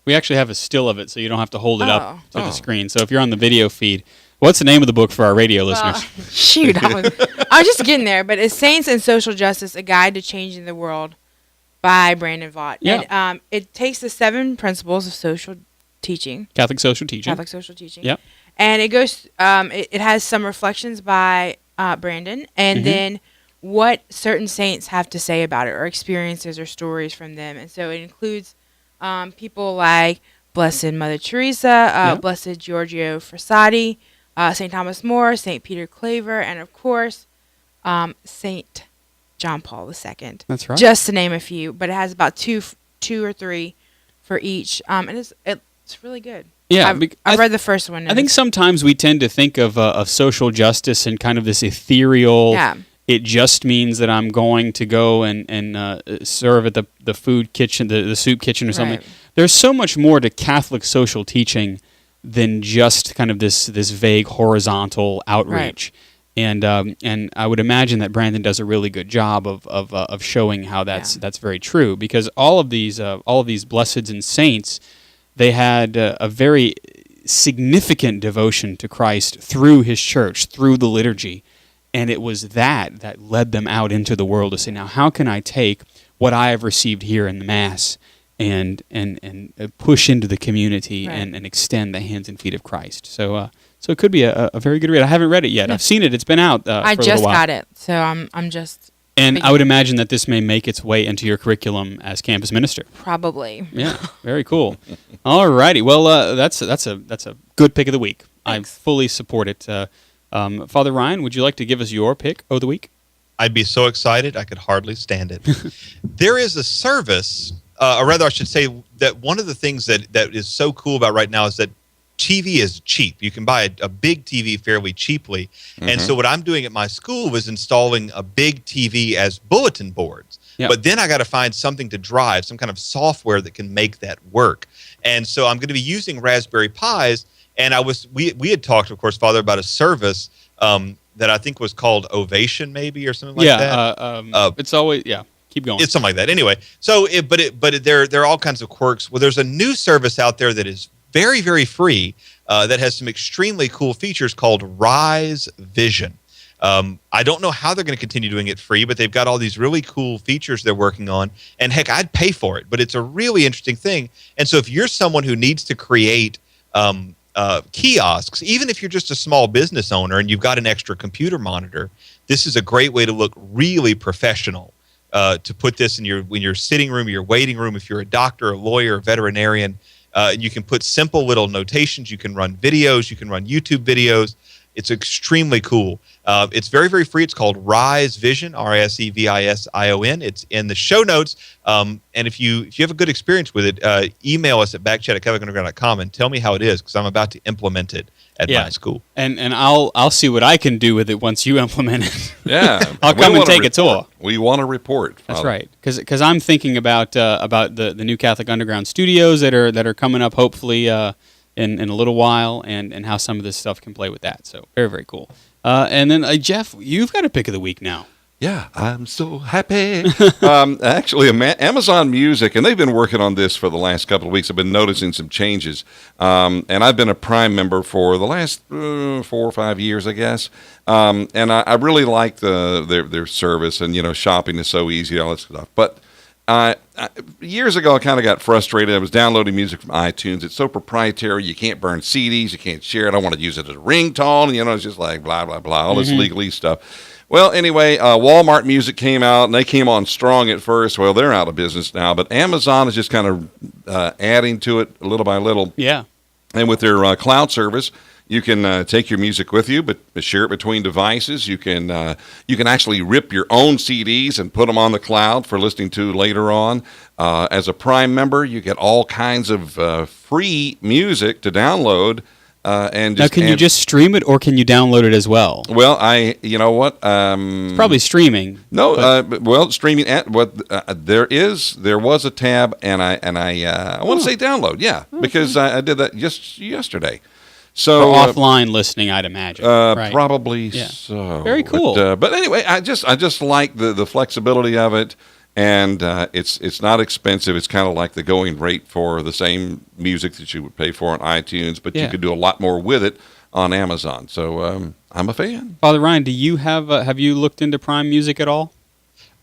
Speaker 1: We actually have a still of it, so you don't have to hold it up to the screen. So if you're on the video feed, what's the name of the book for our radio listeners?
Speaker 4: Shoot, I was just getting there. But it's Saints and Social Justice, A Guide to Changing the World by Brandon Vaught.
Speaker 1: Yeah.
Speaker 4: And it takes the 7 principles of social teaching.
Speaker 1: Catholic social teaching.
Speaker 4: Yep. And it goes, it has some reflections by Brandon, and then what certain saints have to say about it, or experiences or stories from them. And so it includes people like Blessed Mother Teresa, Blessed Giorgio Frassati, St. Thomas More, St. Peter Claver, and of course, St. John Paul II.
Speaker 1: That's right.
Speaker 4: Just to name a few, but it has about two or three for each. And it's really good.
Speaker 1: Yeah,
Speaker 4: I've read the first one.
Speaker 1: I think sometimes we tend to think of social justice in kind of this ethereal.
Speaker 4: Yeah.
Speaker 1: It just means that I'm going to go and serve at the food kitchen, the soup kitchen or something.
Speaker 4: Right.
Speaker 1: There's so much more to Catholic social teaching than just kind of this vague horizontal outreach. Right. And I would imagine that Brandon does a really good job of showing how that's very true, because all of these blesseds and saints, they had a very significant devotion to Christ through his church, through the liturgy. And it was that led them out into the world to say, now how can I take what I have received here in the Mass and push into the community and extend the hands and feet of Christ? So it could be a very good read. I haven't read it yet. I've seen it. It's been out
Speaker 4: I
Speaker 1: for a
Speaker 4: just
Speaker 1: little while.
Speaker 4: got it, so I'm just.
Speaker 1: And I would imagine that this may make its way into your curriculum as campus minister.
Speaker 4: Probably.
Speaker 1: Yeah, very cool. All righty. Well, that's a good pick of the week.
Speaker 4: Thanks.
Speaker 1: I fully support it. Father Ryan, would you like to give us your pick of the week?
Speaker 3: I'd be so excited I could hardly stand it. There is a service, or rather I should say that one of the things that is so cool about right now is that TV is cheap. You can buy a big TV fairly cheaply. And so what I'm doing at my school was installing a big TV as bulletin boards. Yep. But then I got to find something to drive, some kind of software that can make that work. And so I'm going to be using Raspberry Pis. And we had talked, of course, Father, about a service that I think was called Ovation, maybe, or something like that.
Speaker 1: It's always Keep going.
Speaker 3: It's something like that. Anyway, so there are all kinds of quirks. Well, there's a new service out there that is very, very free that has some extremely cool features called Rise Vision. I don't know how they're going to continue doing it free, but they've got all these really cool features they're working on. And heck, I'd pay for it, but it's a really interesting thing. And so if you're someone who needs to create kiosks, even if you're just a small business owner and you've got an extra computer monitor, this is a great way to look really professional. To put this in your sitting room, your waiting room, if you're a doctor, a lawyer, a veterinarian, you can put simple little notations. You can run videos. You can run YouTube videos. It's extremely cool. It's very, very free. It's called Rise Vision, RISEVISION. It's in the show notes. And if you have a good experience with it, email us at backchat@CatholicUnderground.com and tell me how it is, because I'm about to implement it at my school.
Speaker 1: And I'll see what I can do with it once you implement it.
Speaker 2: Yeah.
Speaker 1: I'll come and take a tour.
Speaker 2: We want to report.
Speaker 1: That's right. Because I'm thinking about the new Catholic Underground studios that are coming up hopefully in a little while, and how some of this stuff can play with that. So very, very cool. And then Jeff, you've got a pick of the week now.
Speaker 2: Yeah, I'm so happy. Actually, Amazon Music, and they've been working on this for the last couple of weeks. I've been noticing some changes. And I've been a Prime member for the last 4 or 5 years, I guess. And I really like their service, and, shopping is so easy, all that stuff. But years ago, I kind of got frustrated. I was downloading music from iTunes. It's so proprietary. You can't burn CDs. You can't share it. I want to use it as a ringtone. It's just like blah, blah, blah, all this legalese stuff. Well, anyway, Walmart Music came out, and they came on strong at first. Well, they're out of business now, but Amazon is just kind of adding to it little by little.
Speaker 1: Yeah.
Speaker 2: And with their cloud service, you can take your music with you, but share it between devices. You can actually rip your own CDs and put them on the cloud for listening to later on. As a Prime member, you get all kinds of free music to download. Now, can you just stream it, or can you download it as well? Well, you know what?
Speaker 1: It's probably streaming.
Speaker 2: No, streaming. There was a tab, and I want to say download. Yeah, because I did that just yesterday. So
Speaker 1: offline listening, I'd imagine. Right?
Speaker 2: Probably so.
Speaker 1: Very cool.
Speaker 2: But anyway, I just like the flexibility of it. And it's not expensive. It's kind of like the going rate for the same music that you would pay for on iTunes, but you could do a lot more with it on Amazon. So I'm a fan.
Speaker 1: Father Ryan, do you have you looked into Prime Music at all?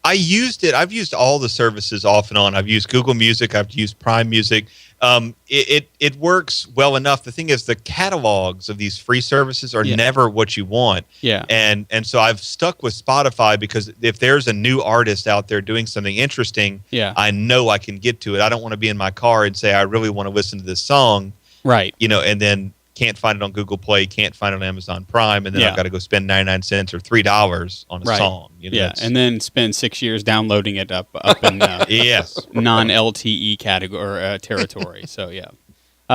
Speaker 3: I used it. I've used all the services off and on. I've used Google Music. I've used Prime Music. It works well enough. The thing is, the catalogs of these free services are never what you want.
Speaker 1: Yeah.
Speaker 3: And so I've stuck with Spotify, because if there's a new artist out there doing something interesting, I know I can get to it. I don't want to be in my car and say I really want to listen to this song.
Speaker 1: Right.
Speaker 3: And then can't find it on Google Play, can't find it on Amazon Prime, and then I've got to go spend 99 cents or $3 on a song.
Speaker 1: And then spend 6 years downloading it up in non-LTE category or territory. So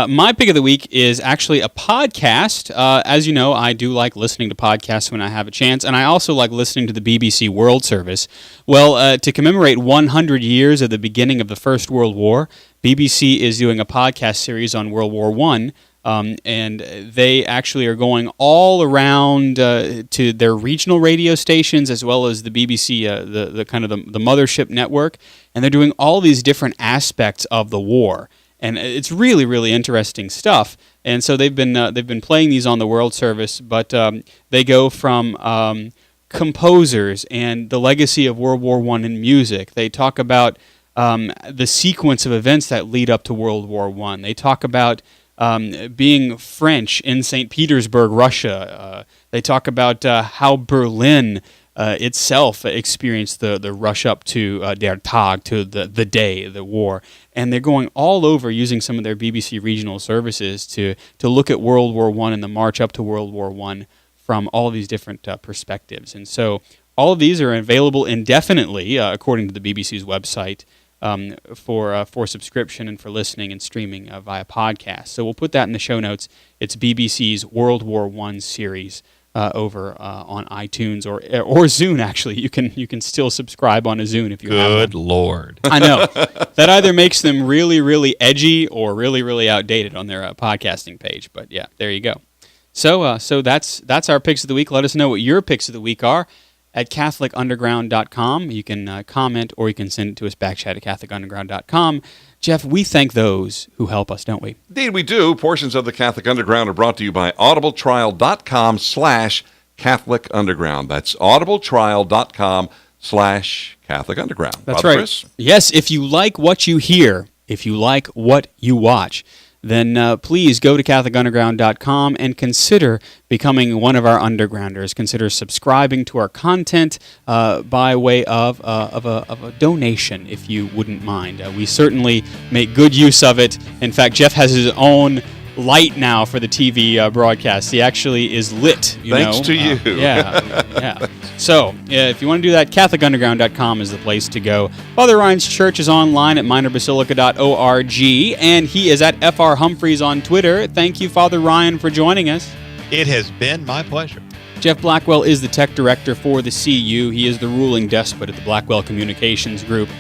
Speaker 1: my pick of the week is actually a podcast. As you know, I do like listening to podcasts when I have a chance, and I also like listening to the BBC World Service. Well, to commemorate 100 years of the beginning of the First World War, BBC is doing a podcast series on World War I. And they actually are going all around to their regional radio stations, as well as the BBC, the kind of the mothership network, and they're doing all these different aspects of the war, and it's really, really interesting stuff. And so they've been playing these on the World Service, but they go from composers and the legacy of World War I in music. They talk about the sequence of events that lead up to World War I. They talk about being French in St. Petersburg, Russia. They talk about how Berlin itself experienced the rush up to Der Tag, to the day, the war. And they're going all over using some of their BBC regional services to look at World War I and the march up to World War I from all of these different perspectives. And so all of these are available indefinitely, according to the BBC's website, for subscription and for listening and streaming via podcast. So we'll put that in the show notes. It's BBC's World War I series over on iTunes or Zune. Actually, you can still subscribe on a Zune if you have one.
Speaker 3: Good Lord.
Speaker 1: I know. That either makes them really, really edgy or really, really outdated on their podcasting page. But yeah, there you go. So that's our picks of the week. Let us know what your picks of the week are at CatholicUnderground.com. You can comment, or you can send it to us, backchat at CatholicUnderground.com. Jeff, we thank those who help us, don't we?
Speaker 2: Indeed, we do. Portions of the Catholic Underground are brought to you by audibletrial.com/Catholic Underground. That's audibletrial.com/Catholic Underground.
Speaker 1: That's
Speaker 2: Father
Speaker 1: right.
Speaker 2: Chris?
Speaker 1: Yes, if you like what you hear, if you like what you watch, then please go to CatholicUnderground.com and consider becoming one of our undergrounders. Consider subscribing to our content by way of a donation, if you wouldn't mind. We certainly make good use of it. In fact, Jeff has his own light now for the TV broadcast. He actually is lit.
Speaker 2: Thanks to you.
Speaker 1: Yeah. So, if you want to do that, CatholicUnderground.com is the place to go. Father Ryan's church is online at minorbasilica.org, and he is at FR Humphreys on Twitter. Thank you, Father Ryan, for joining us.
Speaker 3: It has been my pleasure.
Speaker 1: Jeff Blackwell is the tech director for the CU. He is the ruling despot at the Blackwell Communications Group.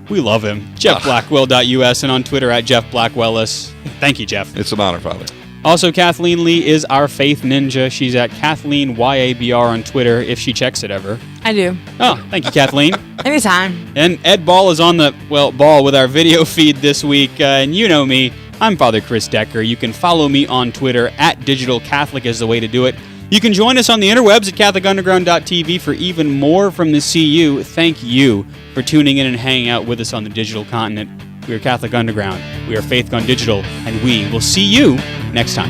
Speaker 1: We love him. JeffBlackwell.us and on Twitter at JeffBlackwellis. Thank you, Jeff.
Speaker 2: It's an honor, Father.
Speaker 1: Also, Kathleen Lee is our faith ninja. She's at Kathleen YABR on Twitter, if she checks it ever.
Speaker 4: I do.
Speaker 1: Oh, thank you, Kathleen.
Speaker 4: Anytime.
Speaker 1: And Ed Ball is on the, ball with our video feed this week. And you know me. I'm Father Chris Decker. You can follow me on Twitter at Digital Catholic is the way to do it. You can join us on the interwebs at CatholicUnderground.tv for even more from the CU. Thank you for tuning in and hanging out with us on the digital continent. We are Catholic Underground. We are Faith Gone Digital, and we will see you next time.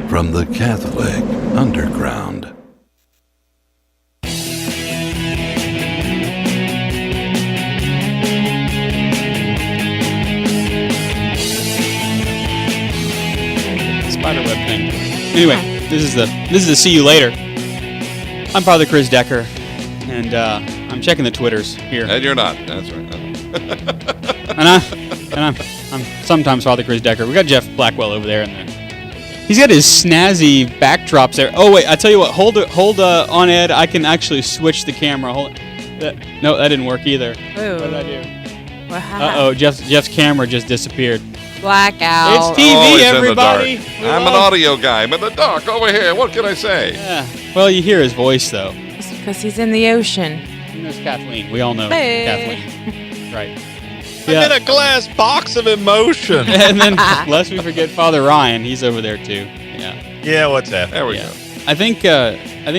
Speaker 5: From the Catholic Underground.
Speaker 1: Spiderweb thing. Anyway, this is the See You Later. I'm Father Chris Decker, and I'm checking the Twitters here.
Speaker 2: And you're not. That's right.
Speaker 1: I'm sometimes Father Chris Decker. We got Jeff Blackwell over there, and he's got his snazzy backdrops there. Oh wait, I tell you what. Hold on, Ed. I can actually switch the camera. Hold. No, that didn't work either.
Speaker 4: Ooh.
Speaker 1: What did I do?
Speaker 4: What happened?
Speaker 1: Uh-oh, Jeff's camera just disappeared.
Speaker 4: Blackout.
Speaker 1: It's TV,
Speaker 2: Always
Speaker 1: everybody.
Speaker 2: In the dark. I'm an audio guy. I'm in the dark over here. What can I say?
Speaker 1: Yeah. Well, you hear his voice though.
Speaker 4: It's because he's in the ocean.
Speaker 1: He knows Kathleen. We all know
Speaker 4: Hey.
Speaker 1: Kathleen. Right.
Speaker 3: I'm in a glass box of emotion.
Speaker 1: And then, lest we forget Father Ryan, he's over there too. Yeah.
Speaker 3: Yeah, what's that?
Speaker 2: There we go.
Speaker 1: I think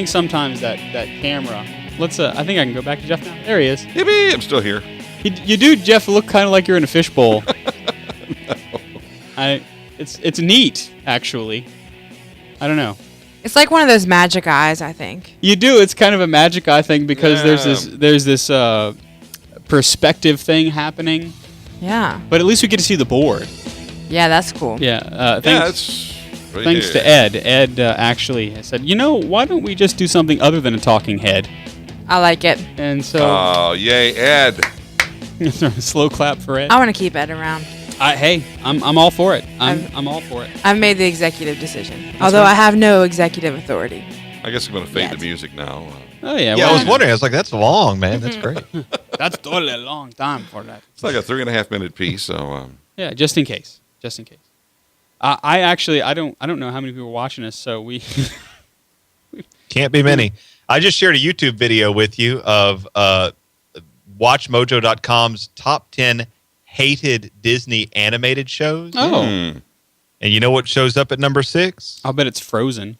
Speaker 1: sometimes that camera. Let's. I think I can go back to Jeff now. There he is.
Speaker 2: Yippee! I'm still here.
Speaker 1: You do, Jeff, look kind of like you're in a fishbowl.
Speaker 2: No.
Speaker 1: It's neat, actually. I don't know.
Speaker 4: It's like one of those magic eyes, I think.
Speaker 1: You do. It's kind of a magic eye thing because there's this perspective thing happening.
Speaker 4: Yeah.
Speaker 1: But at least we get to see the board.
Speaker 4: Yeah, that's cool.
Speaker 1: Yeah. Thanks
Speaker 2: Right
Speaker 1: to Ed. Ed actually said, why don't we just do something other than a talking head?
Speaker 4: I like it.
Speaker 1: And so.
Speaker 2: Oh, yay, Ed.
Speaker 1: Slow clap for Ed.
Speaker 4: I want to keep Ed around.
Speaker 1: Hey, I'm all for it. I'm all for it.
Speaker 4: I've made the executive decision, although I have no executive authority.
Speaker 2: I guess I'm going to fade the music now.
Speaker 1: Oh, yeah.
Speaker 3: Yeah, I was wondering. I was like, that's long, man. That's great.
Speaker 1: That's totally a long time for that.
Speaker 2: It's like a 3.5 minute piece, so.
Speaker 1: Yeah, just in case. I don't know how many people are watching us, so we
Speaker 3: Can't be many. I just shared a YouTube video with you of WatchMojo.com's top 10 hated Disney animated shows.
Speaker 1: Oh.
Speaker 3: And you know what shows up at number 6?
Speaker 1: I'll bet it's Frozen.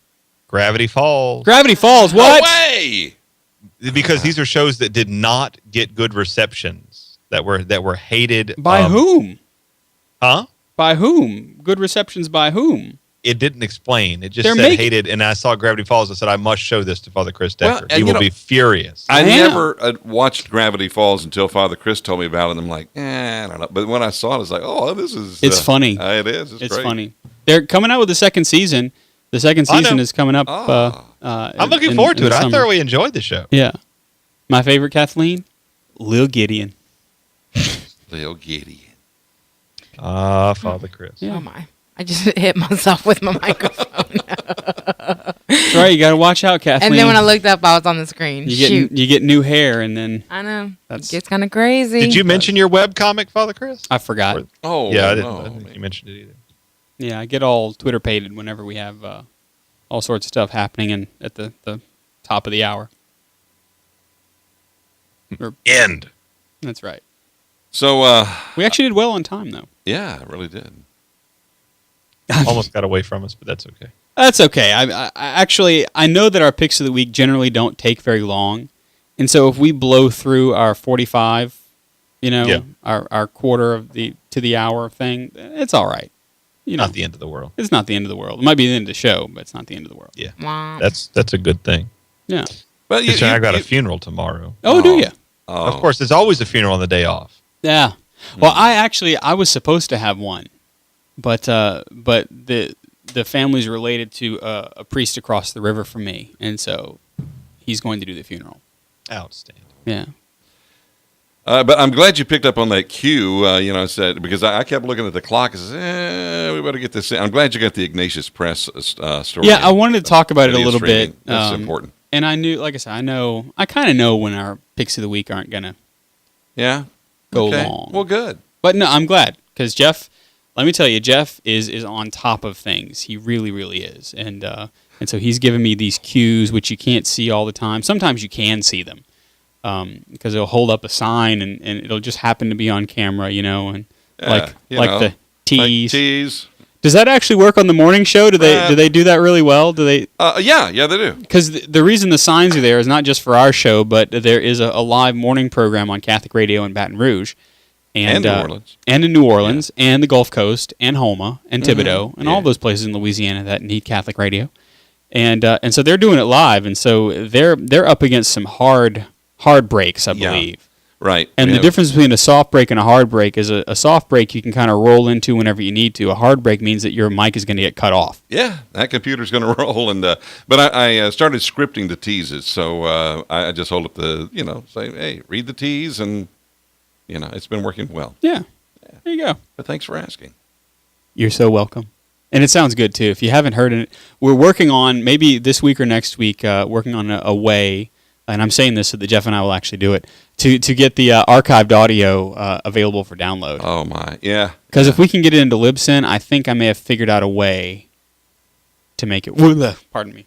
Speaker 3: Gravity Falls.
Speaker 1: Gravity Falls, what?
Speaker 2: No way!
Speaker 3: Because these are shows that did not get good receptions, that were hated.
Speaker 1: By whom?
Speaker 3: Huh?
Speaker 1: By whom? Good receptions by whom?
Speaker 3: It didn't explain. It just said hated, and I saw Gravity Falls. I said, I must show this to Father Chris Decker. He will be furious.
Speaker 2: I never watched Gravity Falls until Father Chris told me about it, and I'm like, I don't know. But when I saw it, I was like, oh, this is...
Speaker 1: It's funny.
Speaker 2: It is. It's great.
Speaker 1: Funny. They're coming out with the second season. The second season is coming up.
Speaker 3: I'm looking forward to it. I thoroughly enjoyed the show.
Speaker 1: Yeah. My favorite, Kathleen? Lil Gideon.
Speaker 2: Lil Gideon.
Speaker 3: Father Chris.
Speaker 1: Yeah.
Speaker 4: Oh, my. I just hit myself with my microphone.
Speaker 1: That's right. You got to watch out, Kathleen.
Speaker 4: And then when I looked up, I was on the screen.
Speaker 1: You get new hair, and then
Speaker 4: I know. It gets kind of crazy.
Speaker 3: Did you mention your webcomic, Father Chris?
Speaker 1: I forgot.
Speaker 3: Yeah, I didn't think you mentioned it either.
Speaker 1: Yeah, I get all Twitter-pated whenever we have all sorts of stuff happening at the top of the hour.
Speaker 3: End.
Speaker 1: That's right.
Speaker 2: So
Speaker 1: we actually did well on time, though.
Speaker 2: Yeah, it really did.
Speaker 3: Almost got away from us, but that's okay.
Speaker 1: That's okay. I know that our picks of the week generally don't take very long, and so if we blow through our 45, our quarter of to the hour thing, it's all right.
Speaker 3: Not the end of the world.
Speaker 1: It's not the end of the world. It might be the end of the show, but it's not the end of the world.
Speaker 3: Yeah, that's a good thing.
Speaker 1: Yeah,
Speaker 3: but I got a funeral tomorrow.
Speaker 1: Oh, do you?
Speaker 2: Oh.
Speaker 3: Of course, there's always a funeral on the day off.
Speaker 1: Yeah. Well, I was supposed to have one, but the family's related to a priest across the river from me, and so he's going to do the funeral.
Speaker 3: Outstanding.
Speaker 1: Yeah.
Speaker 2: But I'm glad you picked up on that cue, said, because I kept looking at the clock and said, we better get this in. I'm glad you got the Ignatius Press story.
Speaker 1: Yeah, I wanted to talk about it a little bit.
Speaker 2: That's important.
Speaker 1: And I knew, like I said, I kind of know when our picks of the week aren't going to go long.
Speaker 2: Well, good.
Speaker 1: But no, I'm glad, because Jeff, let me tell you, Jeff is on top of things. He really, really is. And so he's giving me these cues, which you can't see all the time. Sometimes you can see them. Because he'll hold up a sign and it'll just happen to be on camera, and the tease.
Speaker 2: Like tease.
Speaker 1: Does that actually work on the morning show? Do they do that really well? Do they?
Speaker 2: Yeah, they do.
Speaker 1: Because the reason the signs are there is not just for our show, but there is a live morning program on Catholic Radio in Baton Rouge, and New Orleans, and in New Orleans, and the Gulf Coast, and Houma, and Thibodaux, and all those places in Louisiana that need Catholic radio, and so they're doing it live, and so they're up against some hard breaks, I believe.
Speaker 2: Right.
Speaker 1: And the difference between a soft break and a hard break is a soft break you can kind of roll into whenever you need to. A hard break means that your mic is going to get cut off.
Speaker 2: Yeah, that computer's going to roll. And but I started scripting the teases, so I just hold up the, say, hey, read the tease, and, it's been working well.
Speaker 1: Yeah. There you go.
Speaker 2: But thanks for asking.
Speaker 1: You're so welcome. And it sounds good, too. If you haven't heard it, we're working on, maybe this week or next week, working on a way, and I'm saying this so that Jeff and I will actually do it, to get the archived audio available for download.
Speaker 2: Oh, my. Yeah.
Speaker 1: Because if we can get it into Libsyn, I think I may have figured out a way to make it, pardon me,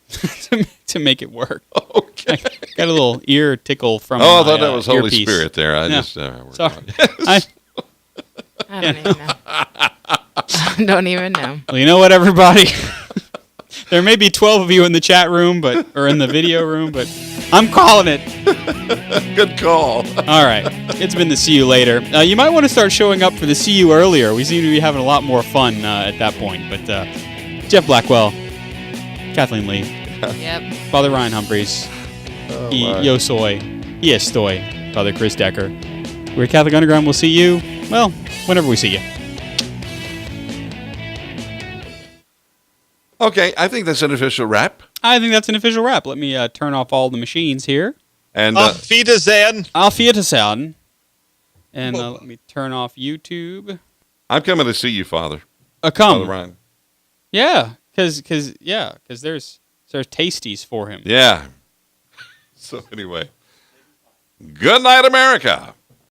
Speaker 1: to make it work.
Speaker 2: Okay.
Speaker 1: I got a little ear tickle from
Speaker 2: I thought that was Holy
Speaker 1: earpiece.
Speaker 2: Spirit there.
Speaker 1: Sorry.
Speaker 4: I don't even know. I don't even know.
Speaker 1: Well, you know what, everybody? There may be 12 of you in the chat room, or in the video room, but I'm calling it.
Speaker 2: Good call.
Speaker 1: All right. It's been the See You Later. You might want to start showing up for the See You Earlier. We seem to be having a lot more fun at that point. But Jeff Blackwell, Kathleen Lee, Father Ryan Humphreys, Yo Soy, Estoy, Father Chris Decker. We're at Catholic Underground. We'll see you, whenever we see you.
Speaker 2: Okay, I think that's an official wrap.
Speaker 1: I think that's an official wrap. Let me turn off all the machines here.
Speaker 2: And
Speaker 1: Auf Wiedersehen. And let me turn off YouTube.
Speaker 2: I'm coming to see you, Father.
Speaker 1: Come.
Speaker 2: Father Ryan.
Speaker 1: Yeah, because there's tasties for him.
Speaker 2: Yeah. So anyway, good night, America.